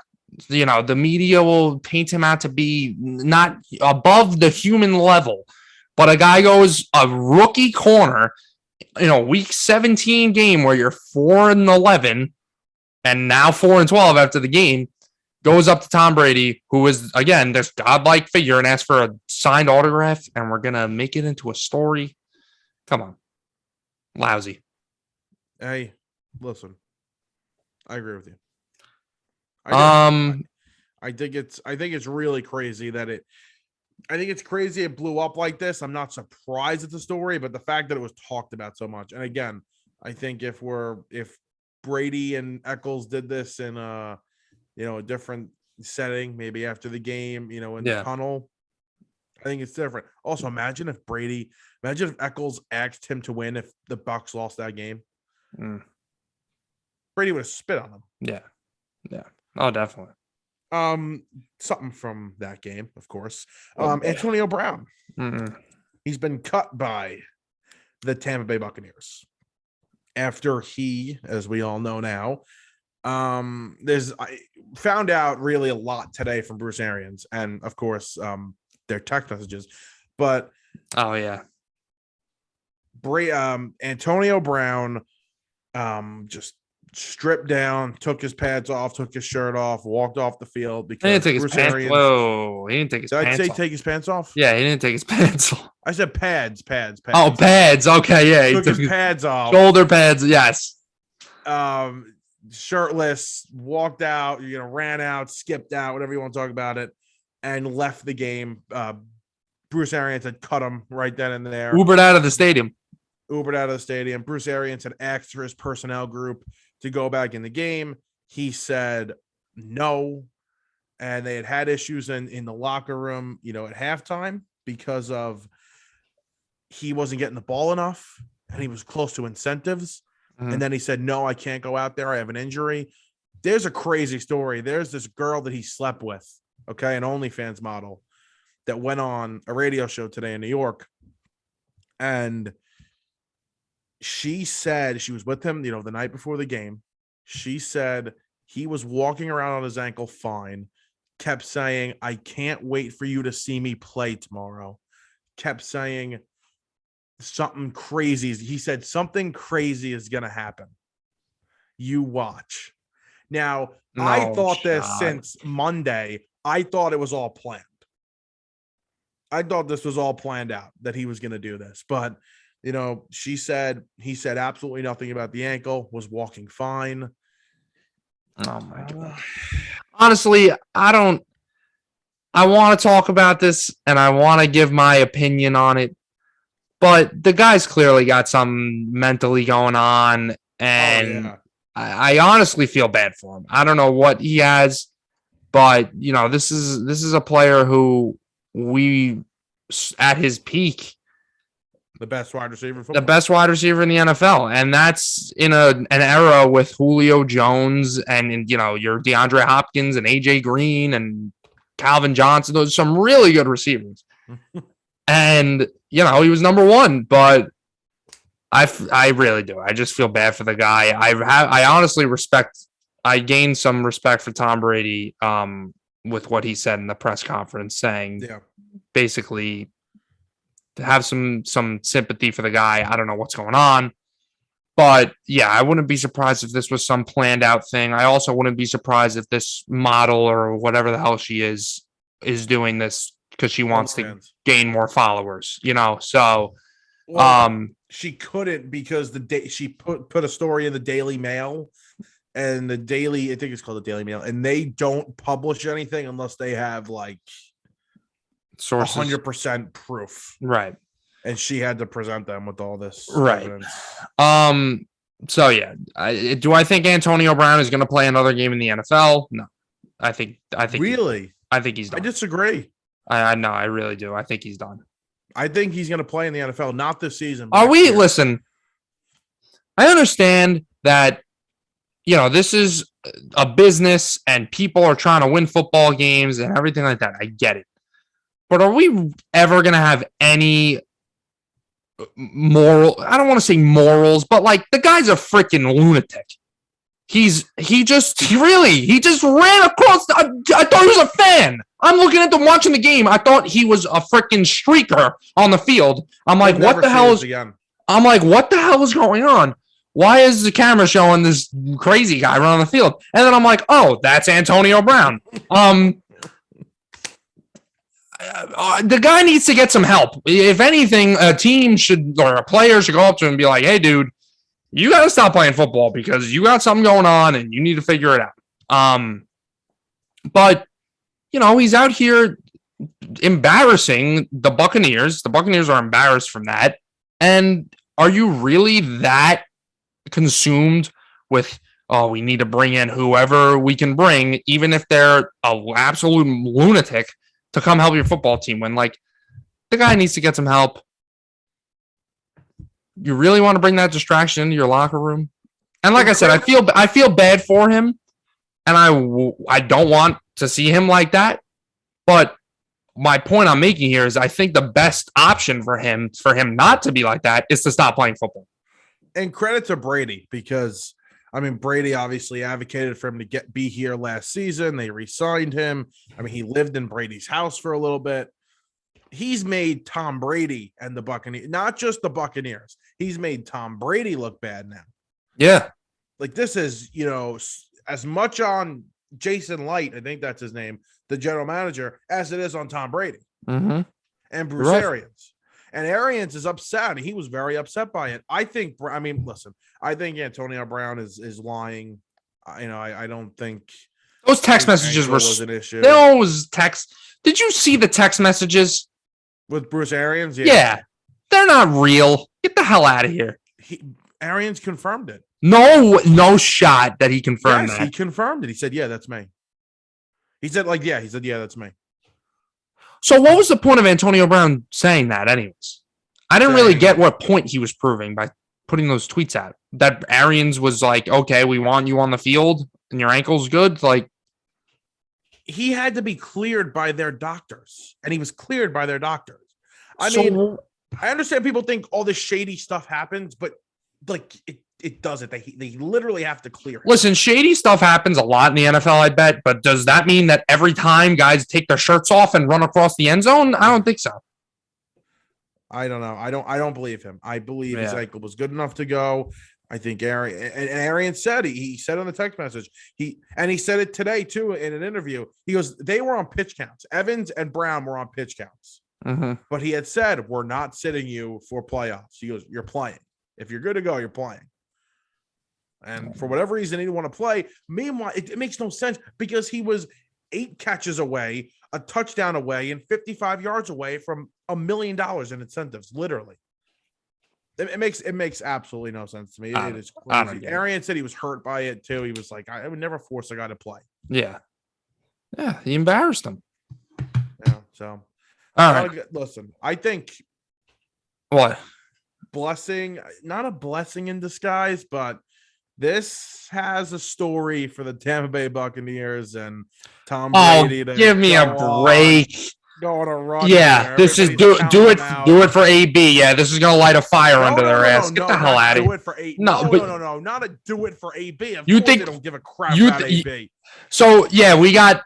The media will paint him out to be not above the human level, but a guy goes a rookie corner, week 17 game where you're 4-11 and now 4-12 after the game, goes up to Tom Brady, who is, again, this godlike figure, and asks for a signed autograph, and we're going to make it into a story. Come on. Lousy. Hey, listen, I agree with you. I think it's really crazy that it blew up like this. I'm not surprised it's a story, but the fact that it was talked about so much. And again, I think if Brady and Eccles did this in a different setting, maybe after the game, in the tunnel, I think it's different. Also, imagine if Eccles asked him to win if the Bucs lost that game. Brady would have spit on him. Yeah. Oh, definitely. Something from that game, of course. Antonio Brown. He's been cut by the Tampa Bay Buccaneers after he, as we all know now, I found out really a lot today from Bruce Arians and, of course, their text messages. But oh yeah, Antonio Brown just stripped down, took his pads off, took his shirt off, walked off the field because he didn't take Bruce his pants. Arians, whoa, he didn't take his pants. Did I say off. Take his pants off? Yeah, he didn't take his pants off. I said pads. Oh, pads. Okay, yeah, he took his pads off. Shoulder pads. Yes. Shirtless, walked out. Ran out, skipped out, whatever you want to talk about it, and left the game. Bruce Arians had cut him right then and there. Ubered out of the stadium. Bruce Arians had asked for his personnel group to go back in the game. He said no. And they had issues in the locker room, at halftime because of he wasn't getting the ball enough and he was close to incentives. And then he said, no, I can't go out there. I have an injury. There's a crazy story. There's this girl that he slept with, okay, an OnlyFans model that went on a radio show today in New York. And she said she was with him, the night before the game. She said he was walking around on his ankle fine, kept saying, I can't wait for you to see me play tomorrow. Kept saying something crazy. He said something crazy is going to happen. You watch. Now, I thought this since Monday. I thought it was all planned. I thought this was all planned out, that he was going to do this. But, he said absolutely nothing about the ankle, was walking fine. Oh, my God. Honestly, I want to talk about this, and I want to give my opinion on it. But the guy's clearly got something mentally going on, and I honestly feel bad for him. I don't know what he has, but this is a player who at his peak, the best wide receiver in the NFL, and that's in an era with Julio Jones and your DeAndre Hopkins and AJ Green and Calvin Johnson. Those are some really good receivers. And, he was number one, but I really do. I just feel bad for the guy. I honestly I gained some respect for Tom Brady with what he said in the press conference, saying basically to have some sympathy for the guy. I don't know what's going on. But yeah, I wouldn't be surprised if this was some planned out thing. I also wouldn't be surprised if this model or whatever the hell she is doing this because she wants to gain more followers, So, she couldn't because she put a story in the Daily Mail, and I think it's called the Daily Mail, and they don't publish anything unless they have like sources, 100% proof, right? And she had to present them with all this evidence. So yeah, do I think Antonio Brown is going to play another game in the NFL? No, I think really, I think he's done. I disagree. I know, I really do. I think he's done. I think he's going to play in the NFL, not this season. Listen, I understand that, this is a business and people are trying to win football games and everything like that. I get it. But are we ever going to have any moral? I don't want to say morals, but like the guy's a freaking lunatic. He just ran across. I thought he was a fan. I'm looking at them watching the game. I thought he was a freaking streaker on the field. I'm like, what the hell is going on? Why is the camera showing this crazy guy running on the field? And then I'm like, oh, that's Antonio Brown. The guy needs to get some help. If anything, a team or a player should go up to him and be like, hey, dude, you got to stop playing football because you got something going on and you need to figure it out. But, he's out here embarrassing the Buccaneers. The Buccaneers are embarrassed from that. And are you really that consumed with, we need to bring in whoever we can bring, even if they're an absolute lunatic, to come help your football team when, like, the guy needs to get some help? You really want to bring that distraction into your locker room? And like I said, I feel bad for him, and I don't want to see him like that. But my point I'm making here is I think the best option for him not to be like that is to stop playing football. And credit to Brady, because Brady obviously advocated for him to be here last season. They re-signed him. He lived in Brady's house for a little bit. He's made Tom Brady and the Buccaneers, not just the Buccaneers. He's made Tom Brady look bad now. Yeah. Like, this is, as much on Jason Light, I think that's his name, the general manager, as it is on Tom Brady and Bruce Arians. And Arians is upset. He was very upset by it. I think, listen, I think Antonio Brown is lying. I don't think those text messages was an issue. Those text. Did you see the text messages with Bruce Arians? Yeah. They're not real. Get the hell out of here. Arians confirmed it. No shot that he confirmed that. He confirmed it. He said, yeah, that's me. He said, yeah, that's me. So what was the point of Antonio Brown saying that anyways? I didn't really get what point he was proving by putting those tweets out. That Arians was like, okay, we want you on the field and your ankle's good. Like, he had to be cleared by their doctors, and he was cleared by their doctors. I understand people think all this shady stuff happens, but like it doesn't. They literally have to clear it. Listen, shady stuff happens a lot in the NFL, I bet, but does that mean that every time guys take their shirts off and run across the end zone? I don't think so. I don't know. I don't believe him. I believe his ankle was good enough to go. I think Arian said he said on the text message. He said it today too in an interview. He goes, they were on pitch counts. Evans and Brown were on pitch counts. But he had said, we're not sitting you for playoffs. He goes, you're playing. If you're good to go, you're playing. And for whatever reason, he didn't want to play. Meanwhile, it makes no sense because he was 8 catches away, a touchdown away, and 55 yards away from $1 million in incentives, literally. It makes absolutely no sense to me. It is crazy. Arian said he was hurt by it too. He was like, I would never force a guy to play. Yeah, he embarrassed him. Yeah, so all right. Listen, I think what not a blessing in disguise, but this has a story for the Tampa Bay Buccaneers and Tom Brady. Give me a break. go on a run. Yeah, here. this is Everybody's counting them out. do it for AB. Yeah, this is gonna light a fire under their ass. Get the hell out of here. Do it for eight. No, No, not a do it for AB. Of you course think they don't give a crap about AB. So yeah, we got.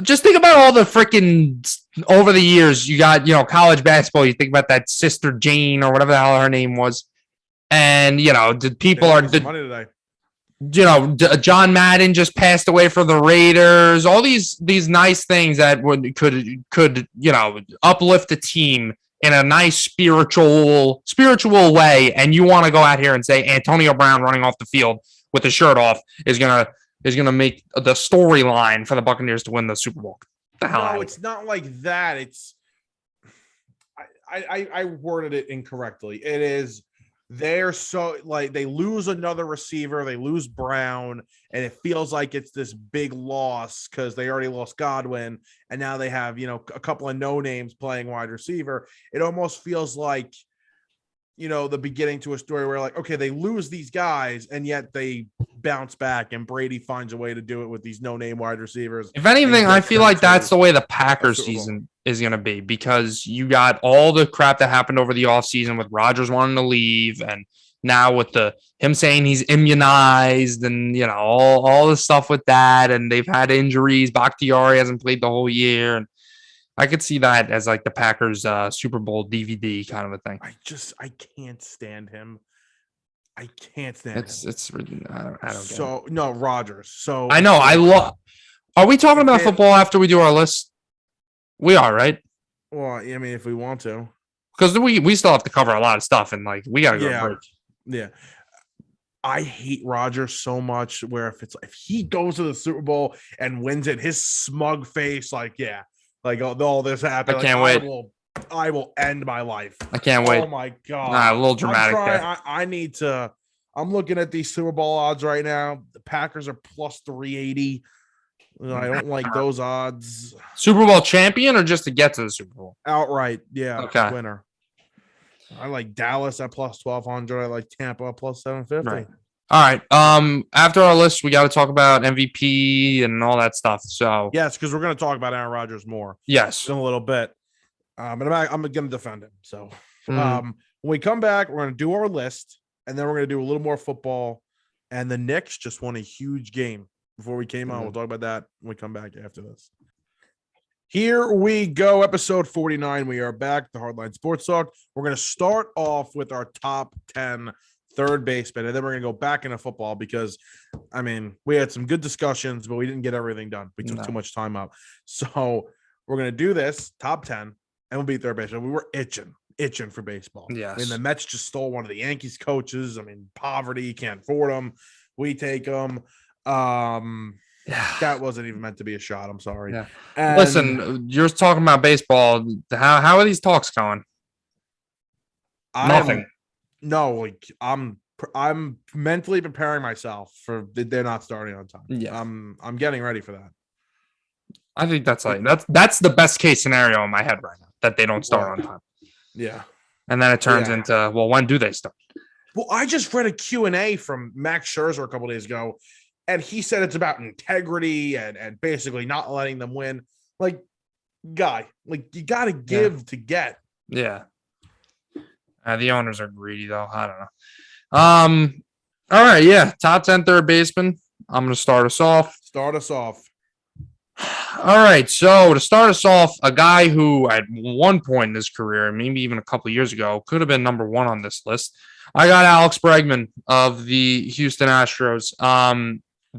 Just think about all the freaking over the years. You got college basketball. You think about that Sister Jane or whatever the hell her name was, and the people are money today. John Madden just passed away for the Raiders. All these nice things that could uplift the team in a nice spiritual way, and you want to go out here and say Antonio Brown running off the field with his shirt off is gonna make the storyline for the Buccaneers to win the Super Bowl. No, it's not like that. It's I worded it incorrectly. It is. They're so they lose another receiver, they lose Brown, and it feels like it's this big loss because they already lost Godwin, and now they have a couple of no names playing wide receiver. It almost feels like the beginning to a story where okay, they lose these guys and yet they bounce back, and Brady finds a way to do it with these no name wide receivers. If anything, I feel like that's the way the Packers season is going to be, because you got all the crap that happened over the offseason with Rodgers wanting to leave, and now with him saying he's immunized, and all the stuff with that, and they've had injuries. Bakhtiari hasn't played the whole year, and I could see that as the Packers Super Bowl DVD kind of a thing. I can't stand him. I can't stand him. It's I don't get it. So no, Rodgers. So I know Are we talking about football after we do our list? We are, right? Well, I mean, if we want to, because we still have to cover a lot of stuff, and we gotta go break. Yeah. I hate Rodgers so much. Where if he goes to the Super Bowl and wins it, his smug face, all this happened. I can't wait. I will end my life. I can't wait. Oh my god! A little dramatic. I need to. I'm looking at these Super Bowl odds right now. The Packers are plus 380. I don't like those odds. Super Bowl champion or just to get to the Super Bowl? Outright, yeah. Okay. Winner. I like Dallas at plus 1,200. I like Tampa at plus 750. Right. All right. After our list, we got to talk about MVP and all that stuff. So yes, because we're going to talk about Aaron Rodgers more. Yes, in a little bit. But I'm going to defend him. So when we come back, we're going to do our list, and then we're going to do a little more football. And the Knicks just won a huge game before we came on. We'll talk about that when we come back after this. Here we go. Episode 49. We are back. The Hardline Sports Talk. We're going to start off with our top 10 third baseman, and then we're going to go back into football because, I mean, we had some good discussions, but we didn't get everything done. We took too much time up. So we're going to do this top 10, and we'll be third baseman. We were itching for baseball. Yes. I mean, the Mets just stole one of the Yankees coaches. I mean, poverty, can't afford them. We take them. That wasn't even meant to be a shot. I'm sorry. Yeah. And listen, you're talking about baseball. How are these talks going? Nothing. I'm mentally preparing myself for they're not starting on time. Yeah. I'm getting ready for that. I think that's that's the best case scenario in my head right now, that they don't start on time. Yeah. And then it turns into, well, when do they start? Well, I just read a Q&A from Max Scherzer a couple days ago, and he said it's about integrity and basically not letting them win. You got to give to get. Yeah. The owners are greedy, though. I don't know. All right, yeah. Top 10 third baseman. I'm going to start us off. All right, so to start us off, a guy who at one point in his career, maybe even a couple of years ago, could have been number one on this list. I got Alex Bregman of the Houston Astros.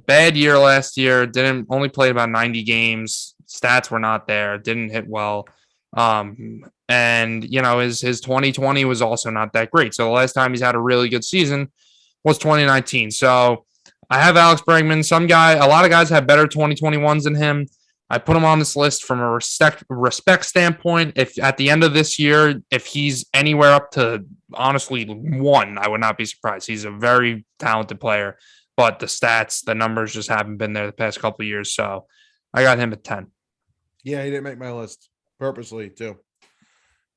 Bad year last year. Only played about 90 games. Stats were not there. Didn't hit well. And his 2020 was also not that great. So the last time he's had a really good season was 2019. So I have Alex Bregman. A lot of guys have better 2021s than him. I put him on this list from a respect standpoint. If at the end of this year, if he's anywhere up to honestly 1, I would not be surprised. He's a very talented player, but the stats, the numbers just haven't been there the past couple of years. So I got him at 10. Yeah, he didn't make my list purposely too.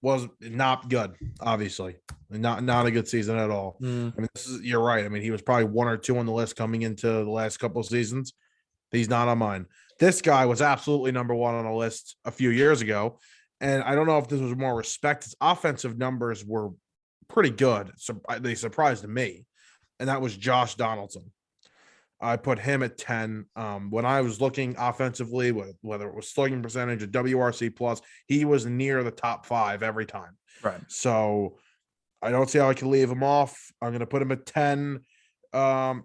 Was not good, obviously. Not a good season at all. I mean, you're right. I mean, he was probably 1 or 2 on the list coming into the last couple of seasons. He's not on mine. This guy was absolutely number one on a list a few years ago. And I don't know if this was more respect. His offensive numbers were pretty good. So they surprised me. And that was Josh Donaldson. I put him at 10. When I was looking offensively, whether it was slugging percentage or WRC plus, he was near the top 5 every time. Right. So I don't see how I can leave him off. I'm going to put him at 10.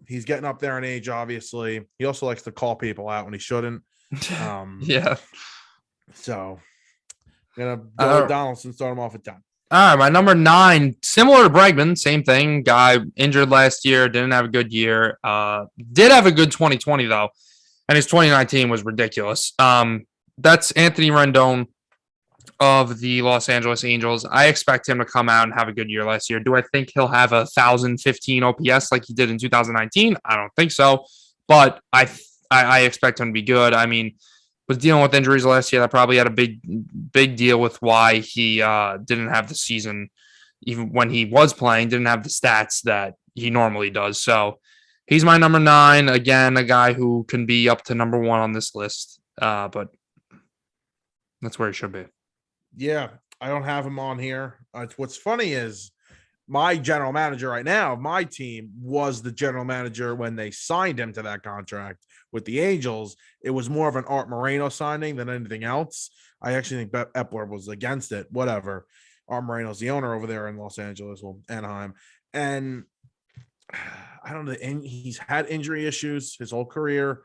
He's getting up there in age, obviously. He also likes to call people out when he shouldn't. Yeah. So I'm going to go with Donaldson, start him off at 10. All right, my number 9, similar to Bregman, same thing. Guy injured last year, didn't have a good year. Did have a good 2020 though, and his 2019 was ridiculous. That's Anthony Rendon of the Los Angeles Angels. I expect him to come out and have a good year last year. Do I think he'll have 1,015 OPS like he did in 2019? I don't think so, but I expect him to be good. I mean, was dealing with injuries last year. That probably had a big deal with why he didn't have the season, even when he was playing, didn't have the stats that he normally does. So he's my number 9. Again, a guy who can be up to number 1 on this list, but that's where he should be. Yeah, I don't have him on here. What's funny is my general manager right now, my team, was the general manager when they signed him to that contract with the Angels. It was more of an Art Moreno signing than anything else. I actually think Epler was against it. Whatever. Art Moreno's the owner over there in Los Angeles, well, Anaheim. And I don't know. And he's had injury issues his whole career.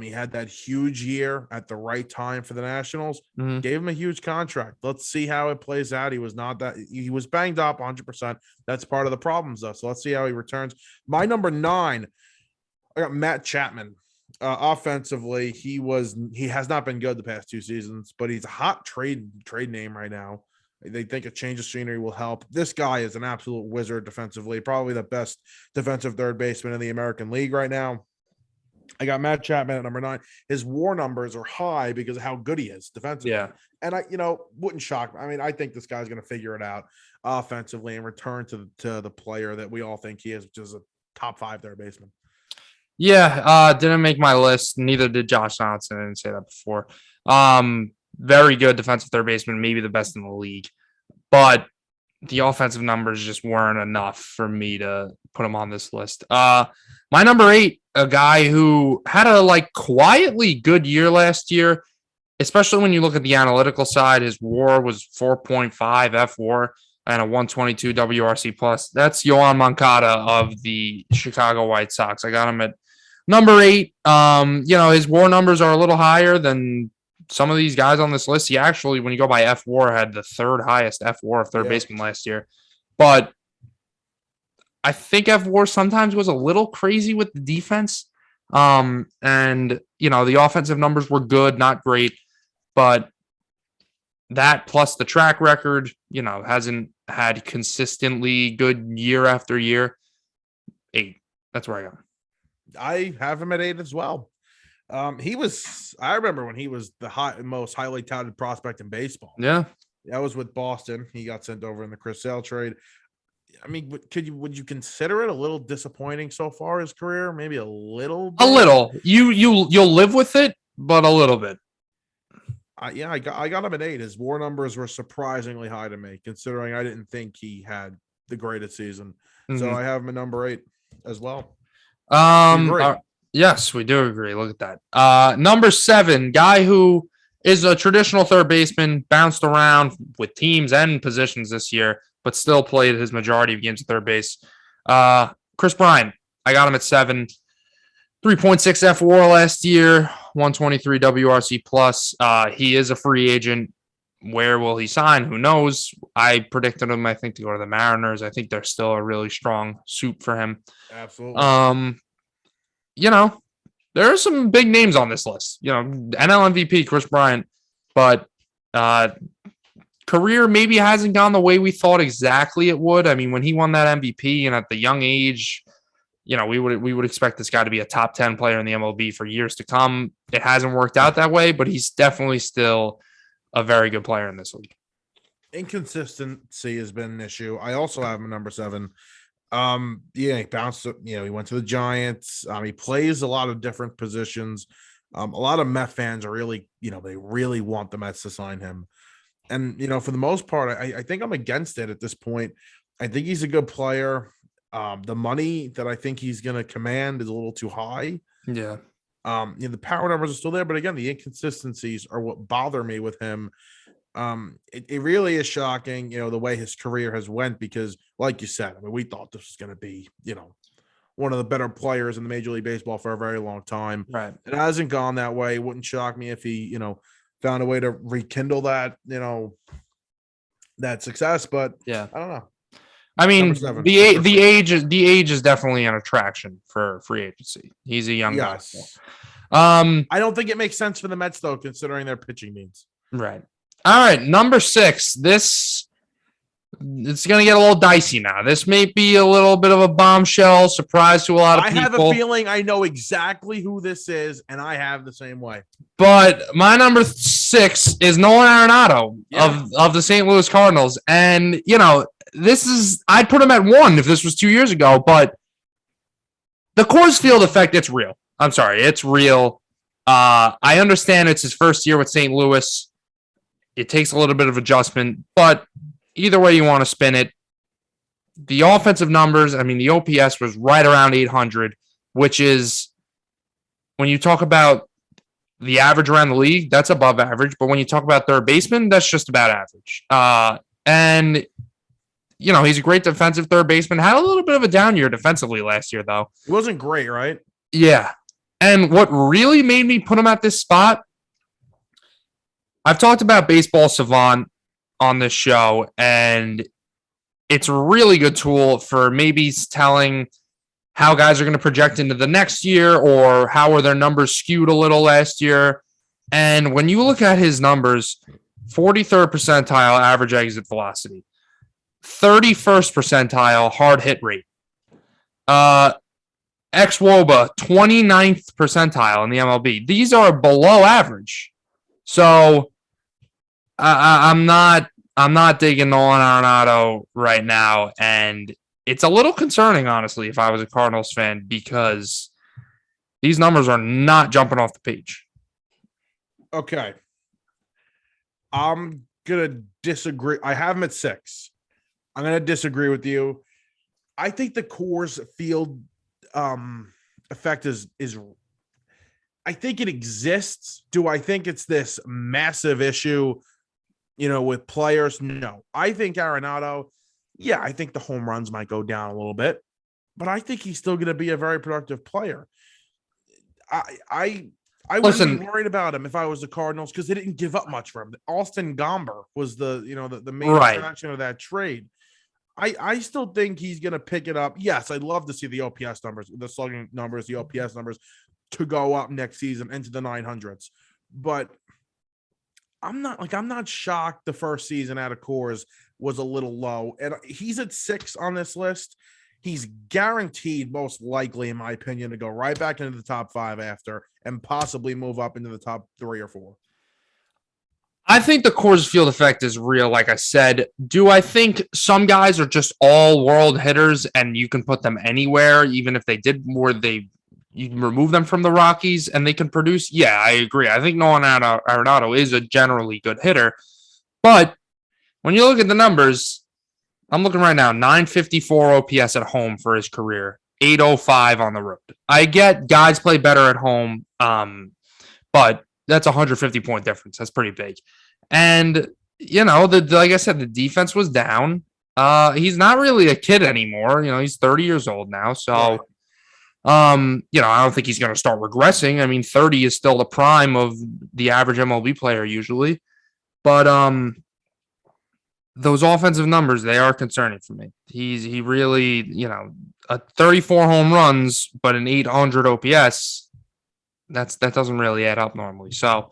He had that huge year at the right time for the Nationals. Mm-hmm. Gave him a huge contract. Let's see how it plays out. He was banged up 100%. That's part of the problems, though. So let's see how he returns. My number 9, I got Matt Chapman. Offensively, he has not been good the past 2 seasons, but he's a hot trade name right now. They think a change of scenery will help. This guy is an absolute wizard defensively, probably the best defensive third baseman in the American League right now. I got Matt Chapman at number 9. His WAR numbers are high because of how good he is defensively. Yeah. And I, wouldn't shock me. I mean, I think this guy's going to figure it out offensively and return to the player that we all think he is, which is a top 5 third baseman. Yeah, didn't make my list. Neither did Josh Donaldson. I didn't say that before. Very good defensive third baseman, maybe the best in the league. But the offensive numbers just weren't enough for me to put him on this list. My number 8, a guy who had a quietly good year last year, especially when you look at the analytical side. His WAR was 4.5 F-WAR and a 122 WRC plus. That's Johan Mankata of the Chicago White Sox. I got him at number 8. His WAR numbers are a little higher than some of these guys on this list. He actually, when you go by F-WAR, had the 3rd highest F-WAR of third baseman last year. But I think F-WAR sometimes was a little crazy with the defense. The offensive numbers were good, not great. But that plus the track record, hasn't had consistently good year after year. 8. That's where I am. I have him at 8 as well. I remember when he was the most highly touted prospect in baseball. Yeah. That was with Boston. He got sent over in the Chris Sale trade. I mean, would you consider it a little disappointing so far his career? Maybe a little bit? A little. You'll live with it, but a little bit. I got him at 8. His WAR numbers were surprisingly high to me, considering I didn't think he had the greatest season. Mm-hmm. So I have him at number 8 as well. Yes, we do agree. Look at that. Number 7, guy who is a traditional third baseman, bounced around with teams and positions this year, but still played his majority of games at third base. Chris Bryant, I got him at 7. 3.6 F-WAR last year, 123 WRC plus. He is a free agent. Where will he sign? Who knows? I predicted him, I think, to go to the Mariners. I think they're still a really strong suit for him. Absolutely. There are some big names on this list. NL MVP, Chris Bryant, but career maybe hasn't gone the way we thought exactly it would. I mean, when he won that MVP and at the young age, we would expect this guy to be a top 10 player in the MLB for years to come. It hasn't worked out that way, but he's definitely still a very good player in this league. Inconsistency has been an issue. I also have him at number 7. He bounced up, he went to the Giants. He plays a lot of different positions. A lot of Met fans are really, they really want the Mets to sign him. And, for the most part, I think I'm against it at this point. I think he's a good player. The money that I think he's going to command is a little too high. Yeah. The power numbers are still there, but again, the inconsistencies are what bother me with him. It really is shocking, the way his career has went, because like you said, we thought this was going to be, one of the better players in the Major League Baseball for a very long time. Right. It hasn't gone that way. It wouldn't shock me if he, found a way to rekindle that, that success, but yeah, I don't know. I mean, the age is definitely an attraction for free agency. He's a young guy. I don't think it makes sense for the Mets though, considering their pitching needs. Right. All right, number 6. It's going to get a little dicey now. This may be a little bit of a bombshell surprise to a lot of people. I have a feeling I know exactly who this is, and I have the same way. But my number 6 is Nolan Arenado of the St. Louis Cardinals. And, I'd put him at 1 if this was 2 years ago, but the Coors Field effect, it's real. I'm sorry, it's real. I understand it's his first year with St. Louis. It takes a little bit of adjustment, but either way you want to spin it, the offensive numbers, the OPS was right around 800, which is, when you talk about the average around the league, that's above average. But when you talk about third baseman, that's just about average. And, he's a great defensive third baseman. Had a little bit of a down year defensively last year, though. He wasn't great, right? Yeah. And what really made me put him at this spot, I've talked about Baseball Savant on this show, and it's a really good tool for maybe telling how guys are going to project into the next year, or how are their numbers skewed a little last year. And when you look at his numbers, 43rd percentile average exit velocity, 31st percentile hard hit rate, xWOBA 29th percentile in the MLB. These are below average. So I'm not digging Nolan Arenado right now, and it's a little concerning, honestly, if I was a Cardinals fan, because these numbers are not jumping off the page. Okay. I'm going to disagree. I have him at 6. I'm going to disagree with you. I think the Coors Field effect is I think it exists. Do I think it's this massive issue, with players? No. I think Arenado, I think the home runs might go down a little bit, but I think he's still going to be a very productive player. I wasn't worried about him if I was the Cardinals, because they didn't give up much for him. Austin Gomber was the main attraction of that trade. I still think he's going to pick it up. Yes, I'd love to see the OPS numbers, the slugging numbers, the OPS numbers to go up next season into the 900s. But I'm not shocked the first season out of Coors was a little low. And he's at 6 on this list. He's guaranteed, most likely, in my opinion, to go right back into the top 5 after, and possibly move up into the top 3 or 4. I think the Coors Field effect is real, like I said. Do I think some guys are just all-world hitters and you can put them anywhere, even if they did more, you can remove them from the Rockies and they can produce? Yeah, I agree. I think Nolan Arenado is a generally good hitter. But when you look at the numbers, I'm looking right now, 954 OPS at home for his career, 805 on the road. I get guys play better at home, but that's a 150-point difference. That's pretty big. And, like I said, the defense was down. He's not really a kid anymore. He's 30 years old now. So, I don't think he's going to start regressing. 30 is still the prime of the average MLB player usually. But those offensive numbers, they are concerning for me. He really, a 34 home runs, but an 800 OPS, that doesn't really add up normally. So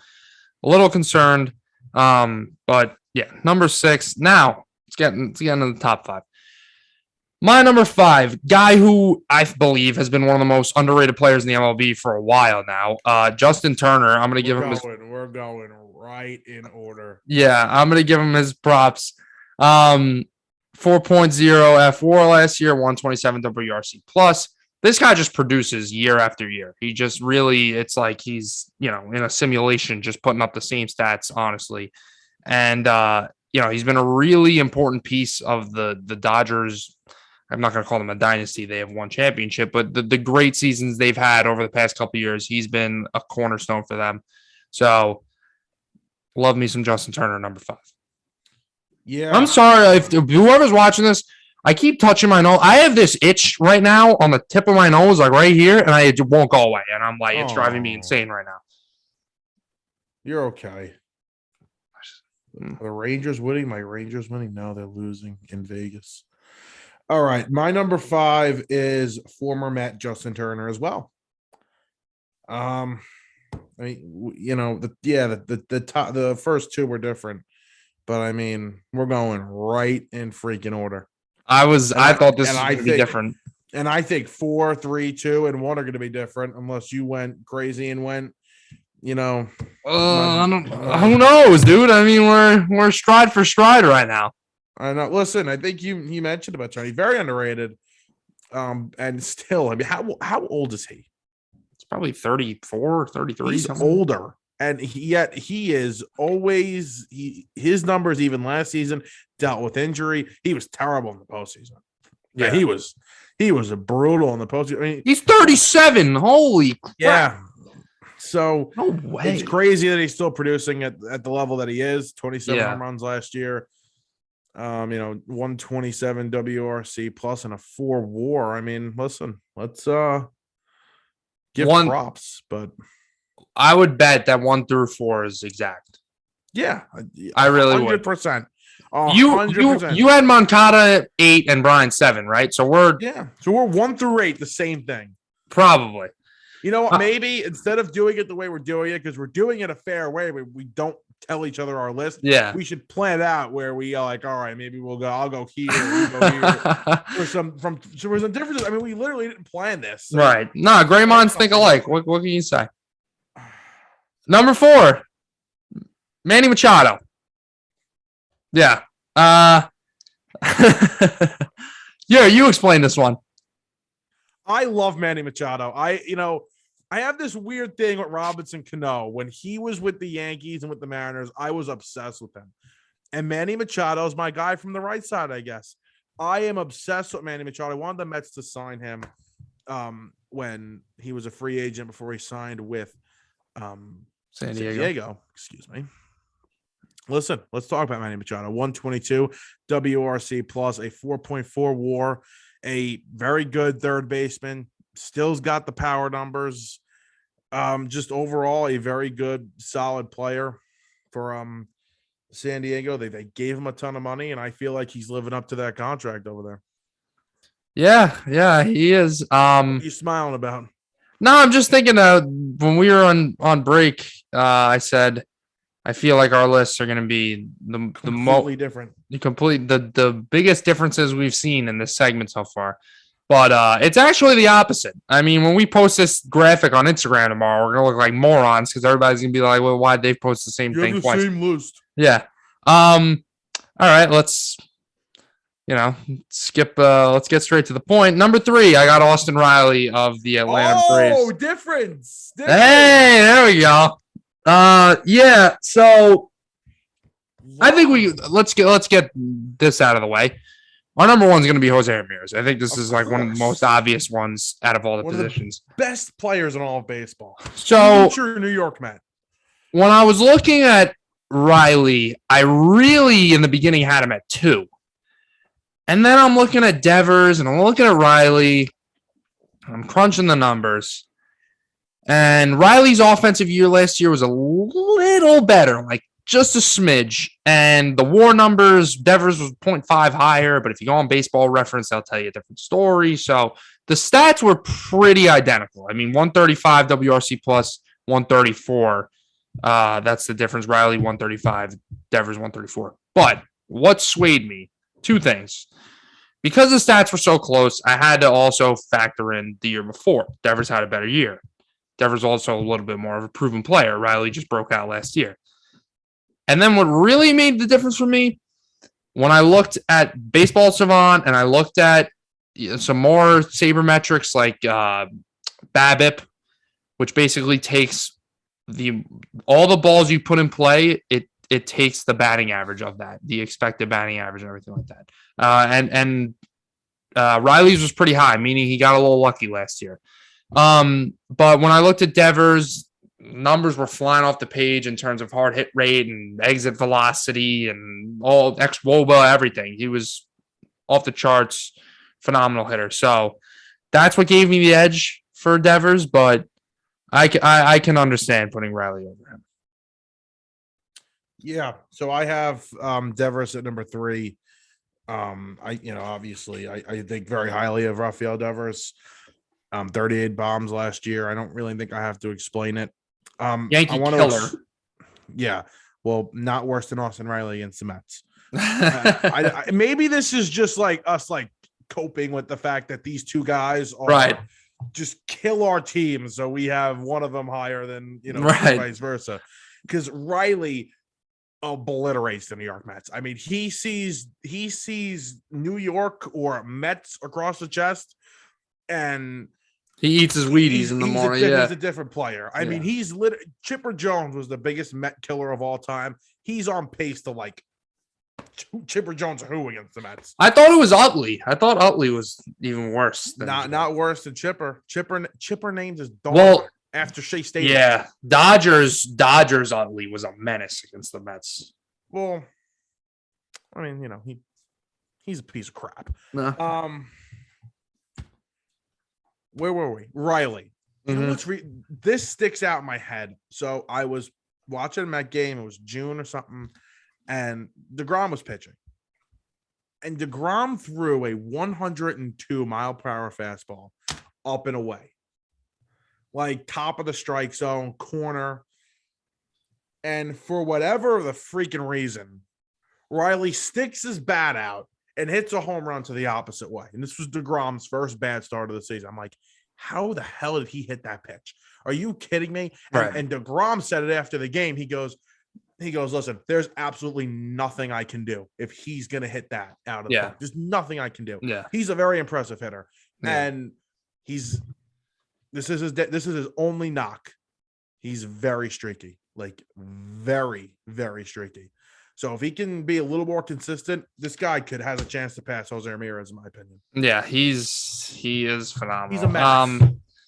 a little concerned. But yeah, number 6. Now let's get into the top 5. My number 5, guy who I believe has been one of the most underrated players in the MLB for a while now, Justin Turner. I'm going to give him his... We're going right in order. Yeah, I'm going to give him his props. 4.0 F4 last year, 127 WRC plus, This guy just produces year after year. He just really, it's like he's, in a simulation, just putting up the same stats, honestly. And, he's been a really important piece of the Dodgers. I'm not going to call them a dynasty. They have one championship, but the great seasons they've had over the past couple of years, he's been a cornerstone for them. So love me some Justin Turner, number 5. Yeah. I'm sorry if whoever's watching this, I keep touching my nose. I have this itch right now on the tip of my nose, like right here, and it won't go away. And I'm like, it's driving me insane right now. You're okay. Are the Rangers winning? My Rangers winning? No, they're losing in Vegas. All right. My number 5 is former Met Justin Turner as well. I mean, the first 2 were different, but I mean, we're going right in freaking order. I thought this was going to be different. And I think 4, 3, 2, and 1 are going to be different unless you went crazy and went, who knows, dude? I mean, we're stride for stride right now. I know. Listen, I think you mentioned about Tony, very underrated. And still, I mean, how old is he? It's probably 34, 33. He's something. Older. And yet he is always his numbers, even last season, dealt with injury. He was terrible in the postseason. Yeah, he was a brutal in the postseason. I mean, he's 37. Holy crap. Yeah. So no way. It's crazy that he's still producing at the level that he is. 27 home runs last year. 127 WRC plus and a 4 WAR. I mean, listen, let's give props, but I would bet that 1 through 4 is exact. Yeah, I really 100%. would. You had Mankata 8 and Bryant 7, right? So we're 1 through 8, the same thing. Probably. You know what? Maybe instead of doing it the way we're doing it, because we're doing it a fair way, we don't tell each other our list. Yeah, we should plan it out where we are like, all right, maybe we'll go. I'll go here. You go here. For some differences. I mean, we literally didn't plan this. So. Right? No, gray minds think alike. What can you say? Number 4, Manny Machado. Yeah. You explain this one. I love Manny Machado. I have this weird thing with Robinson Cano. When he was with the Yankees and with the Mariners, I was obsessed with him. And Manny Machado is my guy from the right side, I guess. I am obsessed with Manny Machado. I wanted the Mets to sign him when he was a free agent before he signed with San Diego. Excuse me. Listen, let's talk about Manny Machado. 122 WRC plus, a 4.4 WAR, a very good third baseman. Still's got the power numbers. Just overall, a very good, solid player for San Diego. They gave him a ton of money, and I feel like he's living up to that contract over there. Yeah, he is. What are you smiling about? No, I'm just thinking when we were on break, I said I feel like our lists are going to be completely different. The biggest differences we've seen in this segment so far. But it's actually the opposite. I mean, when we post this graphic on Instagram tomorrow, we're going to look like morons because everybo's going to be like, well, why'd they post the same thing twice? Same list. Yeah. All right, let's skip. Let's get straight to the point. Number 3, I got Austin Riley of the Atlanta Braves. Oh, difference. Hey, there we go. Yeah. So I think let's get this out of the way. Our number 1 is going to be Jose Ramirez. I think this is like one of the most obvious ones out of all the positions. Best players in all of baseball. So true New York Met. When I was looking at Riley, I really in the beginning had him at 2. And then I'm looking at Devers and I'm looking at Riley. I'm crunching the numbers. And Riley's offensive year last year was a little better, like just a smidge. And the WAR numbers, Devers was 0.5 higher, but if you go on Baseball Reference, they'll tell you a different story. So the stats were pretty identical. I mean, 135 WRC plus 134. That's the difference. Riley 135, Devers 134. But what swayed me? 2 things. Because the stats were so close, I had to also factor in the year before. Devers had a better year. Devers also a little bit more of a proven player. Riley just broke out last year. And then what really made the difference for me, when I looked at Baseball Savant and I looked at some more sabermetrics like BABIP, which basically takes all the balls you put in play. It takes the batting average of that, the expected batting average and everything like that. And Riley's was pretty high, meaning he got a little lucky last year. But when I looked at Devers, numbers were flying off the page in terms of hard hit rate and exit velocity and all xWOBA, everything. He was off the charts, phenomenal hitter. So that's what gave me the edge for Devers, but I can understand putting Riley over him. Yeah. So I have Devers at number 3. Obviously I think very highly of Raphael Devers. 38 bombs last year. I don't really think I have to explain it. Yankee killer. Yeah. Well, not worse than Austin Riley against the Mets. Maybe this is just like us, like coping with the fact that these two guys are just kill our team. So we have one of them higher than, vice versa. Because Riley obliterates the New York Mets. I mean, he sees New York or Mets across the chest, and he eats his Wheaties in the morning. He's a different player. I mean, he's Chipper Jones was the biggest Met killer of all time. He's on pace to like Chipper Jones who against the Mets. I thought it was Utley. I thought Utley was even worse. Not worse than Chipper. Chipper named his dog after Shea Stadium. Yeah, Dodgers Utley was a menace against the Mets. Well, I mean, he's a piece of crap. No. Where were we? Riley. This sticks out in my head. So I was watching a Met game. It was June or something, and DeGrom was pitching. And DeGrom threw a 102 mile per hour fastball up and away, like top of the strike zone, corner. And for whatever the freaking reason, Riley sticks his bat out and hits a home run to the opposite way. And this was DeGrom's first bad start of the season. I'm like, how the hell did he hit that pitch? Are you kidding me? Right. And DeGrom said it after the game. He goes, listen, there's absolutely nothing I can do if he's going to hit that out of the park. There's nothing I can do. Yeah. He's a very impressive hitter. Yeah. And this is his only knock. He's very streaky, like very, very streaky. So if he can be a little more consistent, this guy has a chance to pass Jose Ramirez, in my opinion. Yeah, he is phenomenal. He's a mess.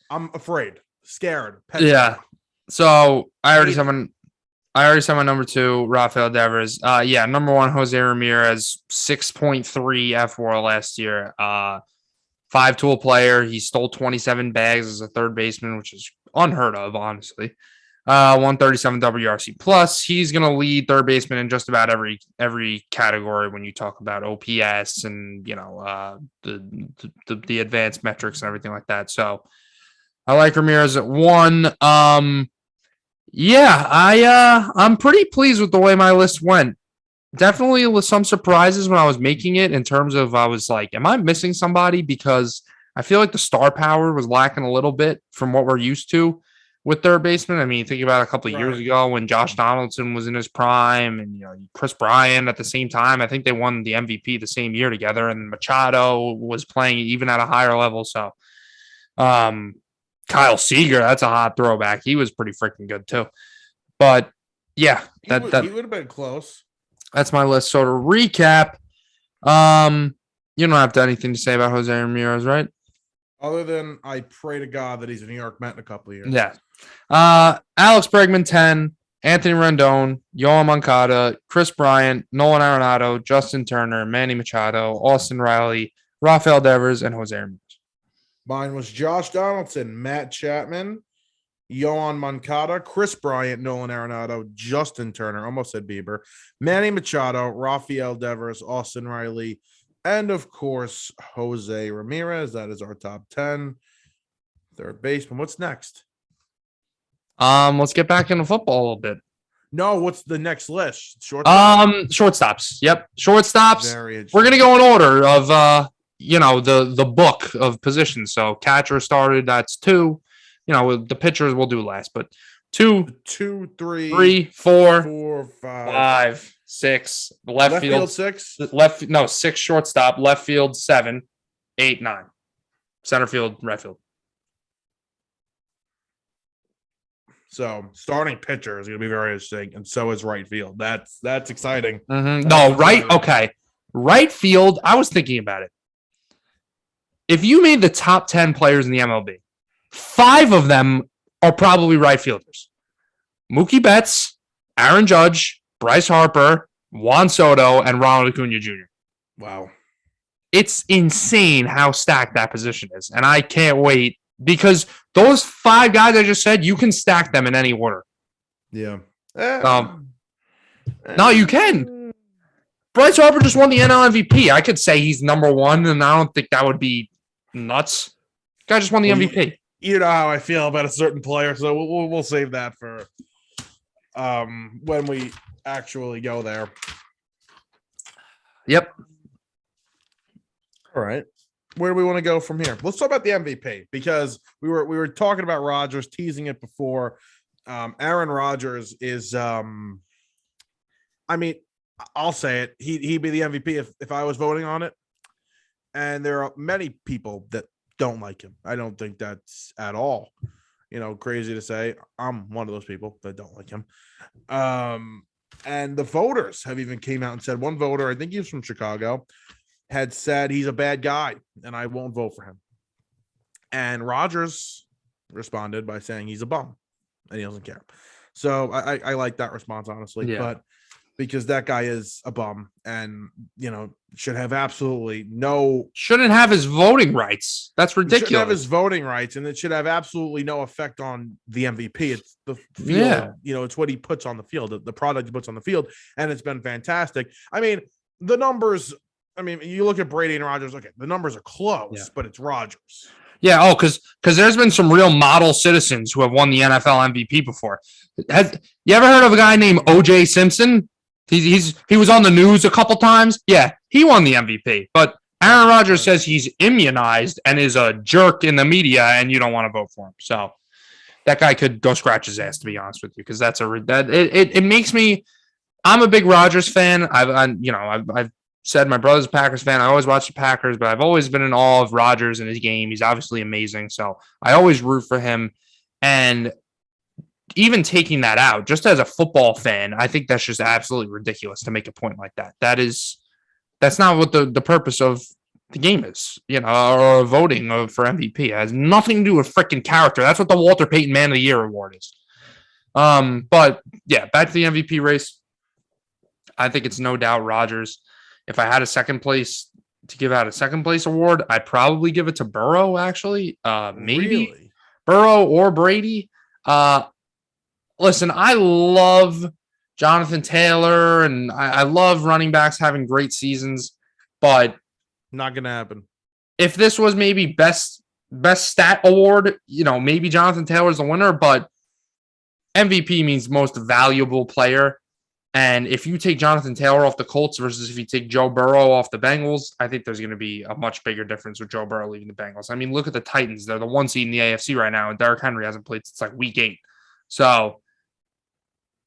I'm afraid, scared. Yeah. So I already said my number 2, Raphael Devers. Number 1, Jose Ramirez, 6.3 F4 last year. 5-tool player. He stole 27 bags as a third baseman, which is unheard of, honestly. 137 WRC plus. He's going to lead third baseman in just about every category when you talk about OPS and the advanced metrics and everything like that. So I like Ramirez at 1. I'm pretty pleased with the way my list went. Definitely with some surprises when I was making it in terms of I was like, am I missing somebody? Because I feel like the star power was lacking a little bit from what we're used to with third baseman. I mean, think about a couple of years ago when Josh Donaldson was in his prime and, Chris Bryant at the same time. I think they won the MVP the same year together, and Machado was playing even at a higher level. So Kyle Seager, that's a hot throwback. He was pretty freaking good too. But yeah, he would have been close. That's my list. So to recap, you don't have anything to say about Jose Ramirez, right? Other than I pray to God that he's a New York Met in a couple of years. Yeah. Alex Bregman, 10. Anthony Rendon, Johan Mankata, Chris Bryant, Nolan Arenado, Justin Turner, Manny Machado, Austin Riley, Raphael Devers, and Jose Ramirez. Mine was Josh Donaldson, Matt Chapman, Johan Mankata, Chris Bryant, Nolan Arenado, Justin Turner, almost said Bieber, Manny Machado, Raphael Devers, Austin Riley, and of course, Jose Ramirez. That is our top 10. Third baseman. What's next? Let's get back into football a little bit. No, what's the next list? Shortstops. Yep, shortstops. We're gonna go in order of the book of positions. So catcher started. That's 2. The pitchers we'll do last, but 2, 3, 4, 5, 6. Left field 6. 6 shortstop. Left field 7, 8, 9. Center field, right field. So starting pitcher is going to be very interesting, and so is right field. That's exciting. Mm-hmm. That's No, right. exciting. Okay. Right field. I was thinking about it. If you made the top 10 players in the MLB, 5 of them are probably right fielders. Mookie Betts, Aaron Judge, Bryce Harper, Juan Soto, and Ronald Acuna Jr. Wow. It's insane how stacked that position is. And I can't wait because those 5 guys I just said, you can stack them in any order. Yeah. No, you can. Bryce Harper just won the NL MVP. I could say he's number 1, and I don't think that would be nuts. Guy just won the MVP. You know how I feel about a certain player, so we'll save that for when we actually go there. Yep. All right. Where do we want to go from here? Let's talk about the MVP because we were talking about Rodgers, teasing it before. Aaron Rodgers is I mean, I'll say it. He'd be the MVP if I was voting on it. And there are many people that don't like him. I don't think that's at all, crazy to say. I'm one of those people that don't like him. And the voters have even came out and said, one voter, I think he was from Chicago, had said he's a bad guy and I won't vote for him. And Rodgers responded by saying he's a bum and he doesn't care. So I like that response, honestly. Yeah. But because that guy is a bum and, should have absolutely no... Shouldn't have his voting rights. That's ridiculous. Shouldn't have his voting rights, and it should have absolutely no effect on the MVP. It's the field, it's what he puts on the field, the product he puts on the field, and it's been fantastic. I mean, the numbers... you look at Brady and Rodgers, okay, the numbers are close, but it's Rodgers. Yeah, because there's been some real model citizens who have won the NFL MVP before. You ever heard of a guy named O.J. Simpson? He was on the news a couple times. Yeah, he won the MVP. But Aaron Rodgers says he's immunized and is a jerk in the media, and you don't want to vote for him. So that guy could go scratch his ass, to be honest with you, because it makes me. I'm a big Rodgers fan. I've said my brother's a Packers fan. I always watch the Packers, but I've always been in awe of Rodgers and his game. He's obviously amazing, so I always root for him. And even taking that out, just as a football fan, I think that's just absolutely ridiculous to make a point like that. That's not what the purpose of the game is, or voting for MVP. It has nothing to do with freaking character. That's what the Walter Payton Man of the Year award is. But yeah, back to the MVP race. I think it's no doubt Rodgers. If I had a second place to give out a second place award, I'd probably give it to Burrow, actually. Maybe really? Burrow or Brady. Listen, I love Jonathan Taylor, and I love running backs having great seasons, but not going to happen. If this was maybe best stat award, maybe Jonathan Taylor's the winner, but MVP means most valuable player. And if you take Jonathan Taylor off the Colts versus if you take Joe Burrow off the Bengals, I think there's going to be a much bigger difference with Joe Burrow leaving the Bengals. I mean, look at the Titans. They're the 1 seed in the AFC right now, and Derrick Henry hasn't played since like week 8. So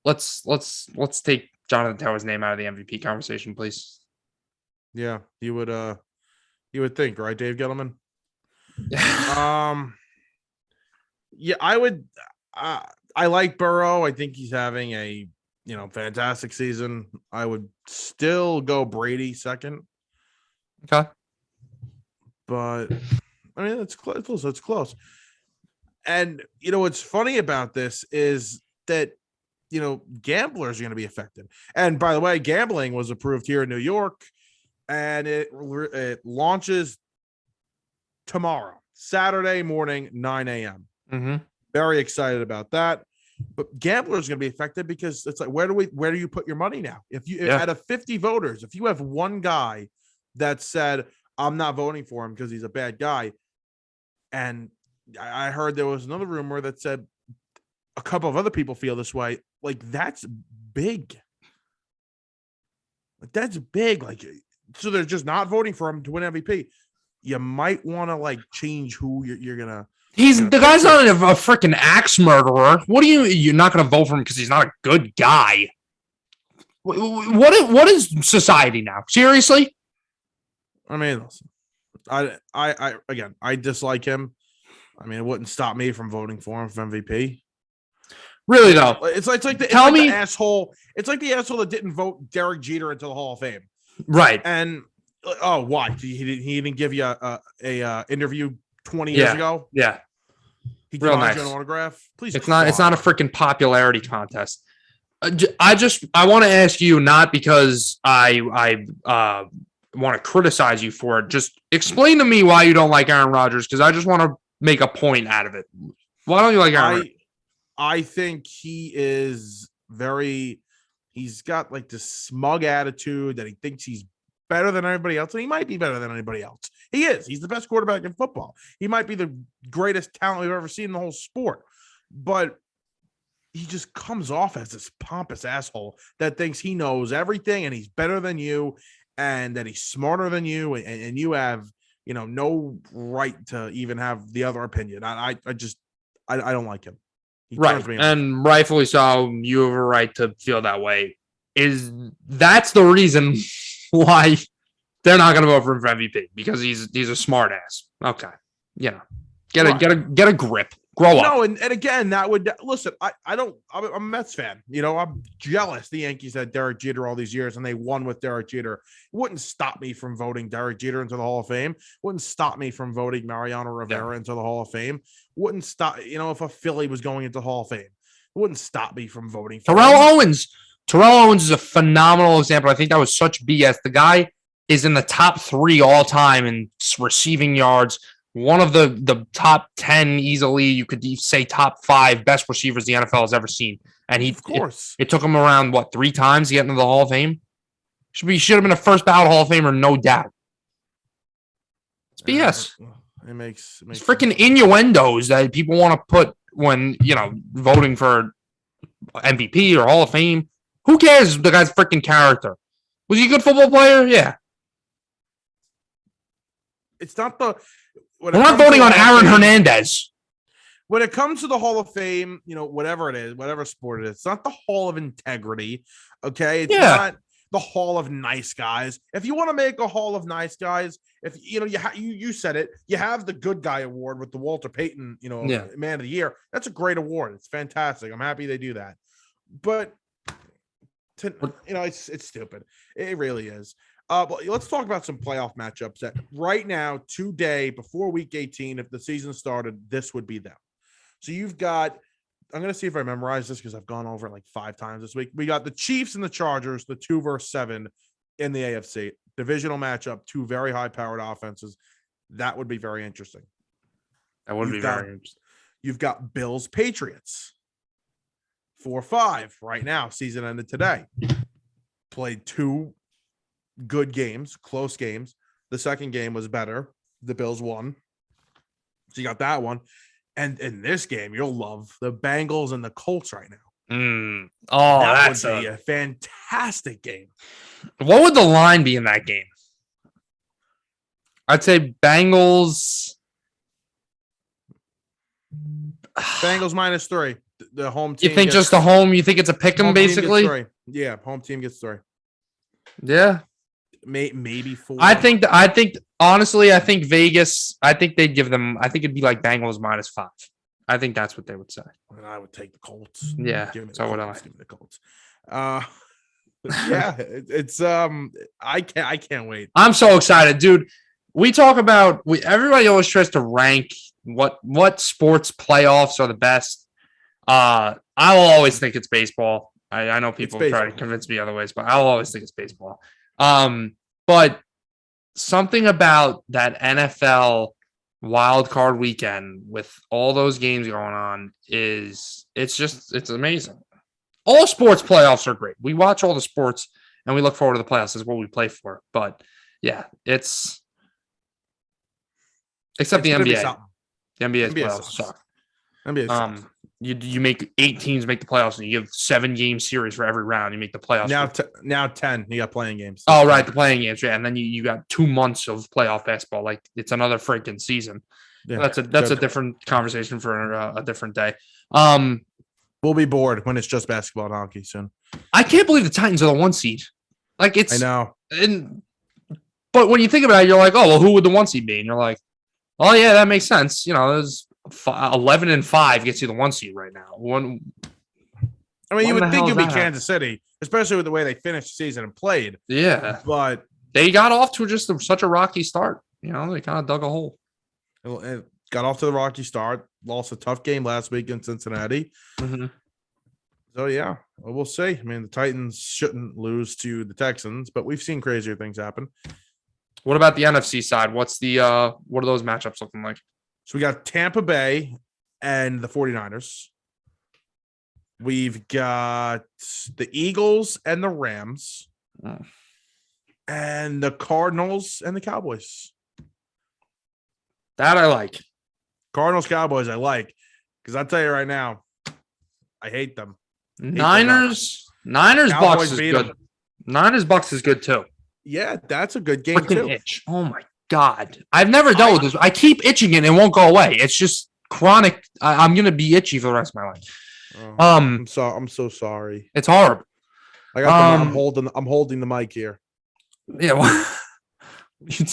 let's take Jonathan Taylor's name out of the MVP conversation, please. Yeah, you would think, right, Dave Gettleman? Yeah, I would. I like Burrow. I think he's having a fantastic season. I would still go Brady second. Okay. But it's close. It's close. And what's funny about this is that gamblers are going to be affected. And by the way, gambling was approved here in New York, and it launches tomorrow, Saturday morning, 9 a.m. Mm-hmm. Very excited about that. But gamblers are going to be affected because it's like, where do you put your money now? If you out of 50 voters, if you have one guy that said, I'm not voting for him because he's a bad guy, and I heard there was another rumor that said a couple of other people feel this way, like that's big. That's big. Like, so they're just not voting for him to win MVP. You might want to change who you're gonna. The guy's not a freaking axe murderer. What do you're not going to vote for him because he's not a good guy? What is society now? Seriously? Listen, I dislike him. I mean, it wouldn't stop me from voting for him for MVP. Really though, It's like the asshole. It's like the asshole that didn't vote Derek Jeter into the Hall of Fame. right? And why? He didn't give you a interview 20 years ago. Yeah, He real denied nice. you an autograph. Please, It's not a freaking popularity contest. I want to ask you, not because I want to criticize you for it. Just explain to me why you don't like Aaron Rodgers, because I just want to make a point out of it. Why don't you like Aaron Rodgers? I think he's got like this smug attitude that he thinks he's better than everybody else, and he might be better than anybody else. He is. He's the best quarterback in football. He might be the greatest talent we've ever seen in the whole sport, but he just comes off as this pompous asshole that thinks he knows everything and he's better than you and that he's smarter than you, and you have, no right to even have the other opinion. I don't like him. Right, and rightfully so. You have a right to feel that way. That's the reason why they're not going to vote for him for MVP, because he's a smart ass. Okay, get a grip, grow up. No, and again, that would listen. I'm a Mets fan. I'm jealous the Yankees had Derek Jeter all these years and they won with Derek Jeter. It wouldn't stop me from voting Derek Jeter into the Hall of Fame. Wouldn't stop me from voting Mariano Rivera into the Hall of Fame. Wouldn't stop, if a Philly was going into the Hall of Fame. It wouldn't stop me from voting for Terrell Owens. Terrell Owens is a phenomenal example. I think that was such BS. The guy is in the top 3 all time in receiving yards. One of the top 10 easily, you could say top 5 best receivers the NFL has ever seen. And of course, it took him around 3 times to get into the Hall of Fame. Should have been a first ballot Hall of Famer, no doubt. It's BS. It makes it's freaking innuendos that people want to put when voting for MVP or Hall of Fame. Who cares the guy's freaking character? Was he a good football player? Yeah. It's not the. We're not voting on Aaron Hernandez. When it comes to the Hall of Fame, whatever it is, whatever sport it is, it's not the Hall of Integrity. Okay. It's not the Hall of Nice Guys. If you want to make a Hall of Nice Guys, if you said it, you have the Good Guy Award with the Walter Payton, Man of the Year. That's a great award. It's fantastic. I'm happy they do that. But it's stupid. It really is. But let's talk about some playoff matchups that right now, today, before week 18, if the season started, this would be them. So you've got, I'm going to see if I memorize this because I've gone over it like 5 times this week. We got the Chiefs and the Chargers, the 2 versus 7 in the AFC. Divisional matchup, 2 very high-powered offenses. That would be very interesting. That would be very interesting. You've got Bills Patriots. 4-5 right now. Season ended today. Played 2 good games, close games. The second game was better. The Bills won. So you got that one. And in this game, you'll love the Bengals and the Colts right now. Oh, that would be a fantastic game. What would the line be in that game? I'd say Bengals. Bengals -3. The home team. You think just the home? You think it's a pick 'em basically? Yeah, home team gets 3. Yeah, maybe 4. I think honestly, I think Vegas. I think they'd give them. I think it'd be like Bengals -5. I think that's what they would say. And I would take the Colts. Yeah, so would I. Give me the Colts. Yeah, it's I can't wait. I'm so excited, dude. We talk about everybody always tries to rank what sports playoffs are the best. I will always think it's baseball. I know people try to convince me otherwise, but I'll always think it's baseball. But something about that NFL wild card weekend with all those games going on it's amazing. All sports playoffs are great. We watch all the sports and we look forward to the playoffs. That's what we play for. But yeah, except the NBA. The NBA's playoffs suck. NBA sucks. You make 8 teams make the playoffs, and you give 7-game series for every round. You make the playoffs. Now 10. You got playing games. Oh, right, the playing games, yeah. And then you got 2 months of playoff basketball. Like it's another freaking season. Yeah, that's a different conversation for a different day. We'll be bored when it's just basketball and hockey soon. I can't believe the Titans are the 1 seed. Like it's. I know. And But when you think about it, you're like, oh, well, who would the 1 seed be? And you're like, oh, yeah, that makes sense. There's 11-5 gets you the 1 seed right now. I mean, you would think it'd be Kansas City, especially with the way they finished the season and played. Yeah. But they got off to just such a rocky start. They kind of dug a hole. It got off to the rocky start, lost a tough game last week in Cincinnati. Mm-hmm. So, yeah, we'll see. I mean, the Titans shouldn't lose to the Texans, but we've seen crazier things happen. What about the NFC side? What are those matchups looking like? So we got Tampa Bay and the 49ers. We've got the Eagles and the Rams. And the Cardinals and the Cowboys. That I like. Cardinals, Cowboys, I like. Because I'll tell you right now, I hate them. Niners, Bucks is good. Niners, Bucks is good too. Yeah, that's a good game too. Itch. Oh my God. I've never dealt with this. I keep itching it and it won't go away. It's just chronic. I'm going to be itchy for the rest of my life. I'm so sorry. It's horrible. I'm holding the mic here. Yeah, well, you're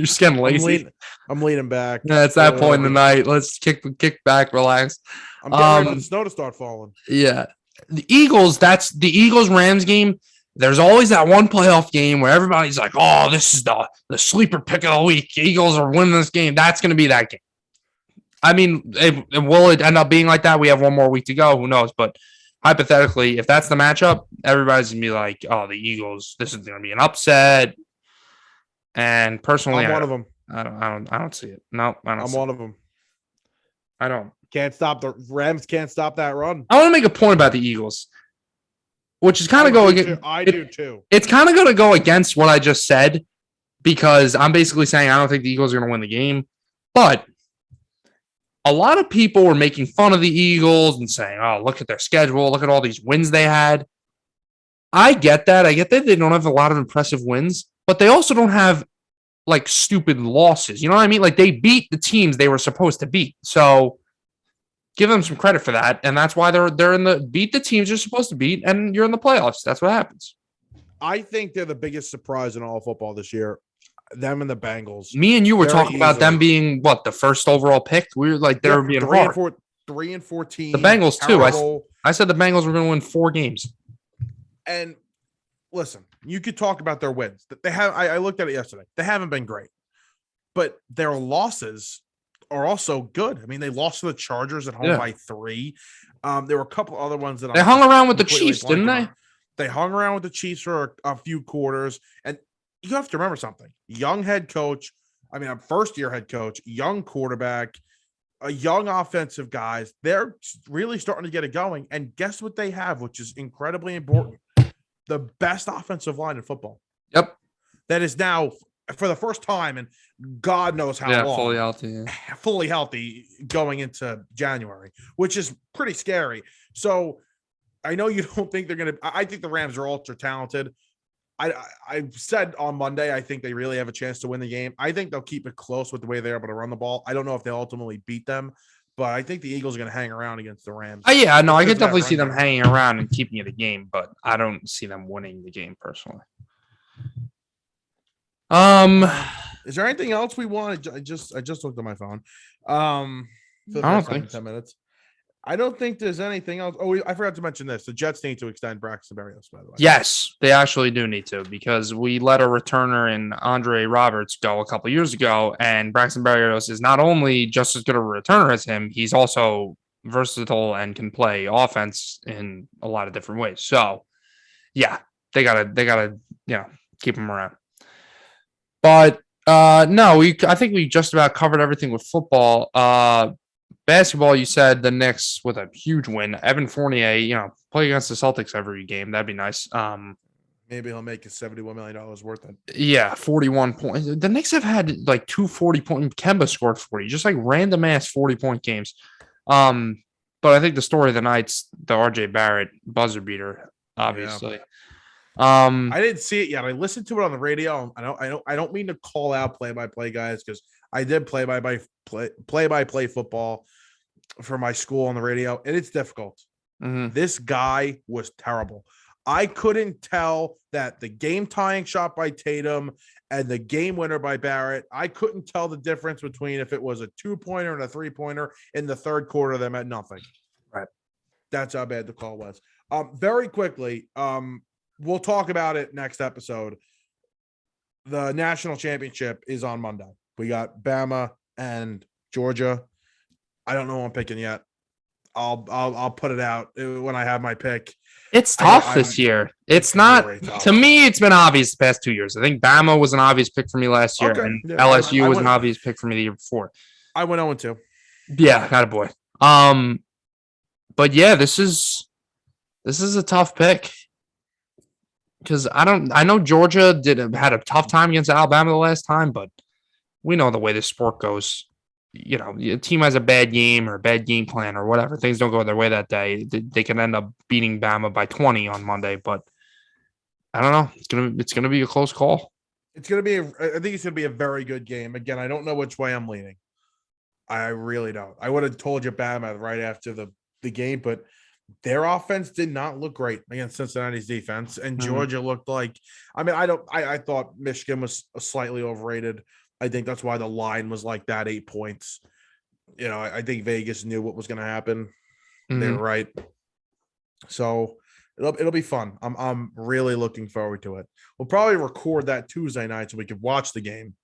just getting lazy. I'm leaning back. Yeah, it's that point in the night. Let's kick back, relax. I'm getting ready for the snow to start falling. Yeah, the Eagles. That's the Eagles-Rams game. There's always that one playoff game where everybody's like, "Oh, this is the sleeper pick of the week. The Eagles are winning this game." That's going to be that game. I mean, will it end up being like that? We have one more week to go. Who knows? But hypothetically, if that's the matchup, everybody's gonna be like, "Oh, the Eagles. This is gonna be an upset." And personally, I'm one of them. I don't see it. No, I'm one of them. I don't. Can't stop the Rams. Can't stop that run. I want to make a point about the Eagles, which is kind of going against. I do too. It's kind of going to go against what I just said because I'm basically saying I don't think the Eagles are going to win the game, but a lot of people were making fun of the Eagles and saying, "Oh, look at their schedule. Look at all these wins they had." I get that. I get that they don't have a lot of impressive wins, but they also don't have like stupid losses. You know what I mean? Like they beat the teams they were supposed to beat. So give them some credit for that. And that's why they're in the beat the teams you're supposed to beat, and you're in the playoffs. That's what happens. I think they're the biggest surprise in all football this year. Them and the Bengals. Me and you were talking about them being what, the first overall pick. We were like they're being hard. 3-14. The Bengals too. I said the Bengals were going to win 4 games. And listen, you could talk about their wins. They have. I looked at it yesterday. They haven't been great, but their losses are also good. I mean, they lost to the Chargers at home by 3. There were a couple other ones that they hung around with the Chiefs, didn't they? They hung around with the Chiefs for a few quarters, and you have to remember something. Young head coach. I mean, a first-year head coach, young quarterback, a young offensive guys. They're really starting to get it going. And guess what they have, which is incredibly important? The best offensive line in football. Yep. That is now, for the first time, and God knows how long. Fully healthy. Yeah. Fully healthy going into January, which is pretty scary. So I know you don't think they're going to – I think the Rams are ultra talented. I said on Monday, I think they really have a chance to win the game. I think they'll keep it close with the way they're able to run the ball. I don't know if they'll ultimately beat them, but I think the Eagles are going to hang around against the Rams. Yeah, no, I could definitely see them hanging around and keeping it a game, but I don't see them winning the game personally. Is there anything else we want? I just looked at my phone. For the I don't first time in think 10 minutes. I don't think there's anything else. Oh, I forgot to mention this. The Jets need to extend Braxton Berrios, by the way. Yes, they actually do need to, because we let a returner in Andre Roberts go a couple years ago, and Braxton Berrios is not only just as good a returner as him, he's also versatile and can play offense in a lot of different ways. So, yeah, they gotta keep him around. But no, I think we just about covered everything with football. Basketball, you said the Knicks with a huge win. Evan Fournier, play against the Celtics every game. That'd be nice. Maybe he'll make his $71 million worth it. Yeah, 41 points. The Knicks have had like 2 40-point. Kemba scored 40, just like random ass 40-point games. But I think the story of the night's the RJ Barrett buzzer beater, obviously. Yeah. I didn't see it yet. I listened to it on the radio. I don't mean to call out play-by-play guys, because I did play-by-play football for my school on the radio, and it's difficult. Mm-hmm. This guy was terrible. I couldn't tell that the game-tying shot by Tatum and the game winner by Barrett. I couldn't tell the difference between if it was a 2-pointer and a 3-pointer in the third quarter. That meant nothing. Right. That's how bad the call was. Very quickly, we'll talk about it next episode. The national championship is on Monday. We got Bama and Georgia. I don't know who I'm picking yet. I'll put it out when I have my pick. It's tough this year. It's not to me. It's been obvious the past 2 years. I think Bama was an obvious pick for me last year, and LSU was an obvious pick for me the year before. I went 0-2. Yeah, got a boy. But yeah, this is a tough pick because I know Georgia had a tough time against Alabama the last time, but we know the way this sport goes. You know, a team has a bad game or a bad game plan or whatever. Things don't go their way that day. They can end up beating Bama by 20 on Monday, but I don't know. It's gonna be a close call. I think it's gonna be a very good game. Again, I don't know which way I'm leaning. I really don't. I would have told you Bama right after the game, but their offense did not look great against Cincinnati's defense, and Georgia looked like. I mean, I thought Michigan was slightly overrated. I think that's why the line was like that, 8 points. You know, I think Vegas knew what was going to happen. They were right. So it'll be fun. I'm really looking forward to it. We'll probably record that Tuesday night so we can watch the game.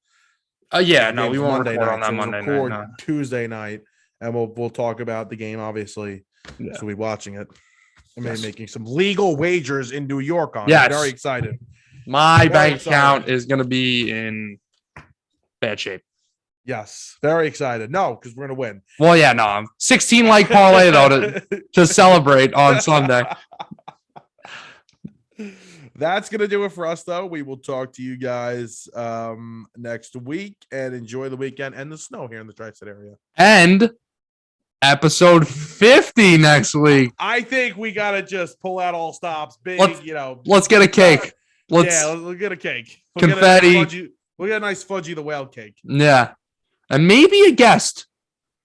We won't record on that Monday night. No. Tuesday night, and we'll talk about the game. Obviously, so we'll be watching it. I'm making some legal wagers in New York on it. I'm very excited. My bank account is going to be in bad shape. Yes, very excited. No, because we're gonna win. Well, yeah, no, I'm 16 like parlay though to celebrate on Sunday. That's gonna do it for us, though. We will talk to you guys next week, and enjoy the weekend and the snow here in the Tri-State area. And episode 50 next week. I think we gotta just pull out all stops. Let's get a cake. Let's get a cake. Confetti. We'll get a nice Fudgy the Whale cake. Yeah. And maybe a guest.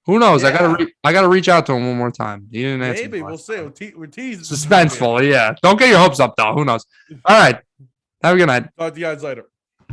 Who knows? Yeah. I gotta reach out to him one more time. He didn't answer. Maybe we'll see. We're teasing. Suspenseful, yeah. Don't get your hopes up, though. Who knows? All right. Have a good night. Talk to you guys later.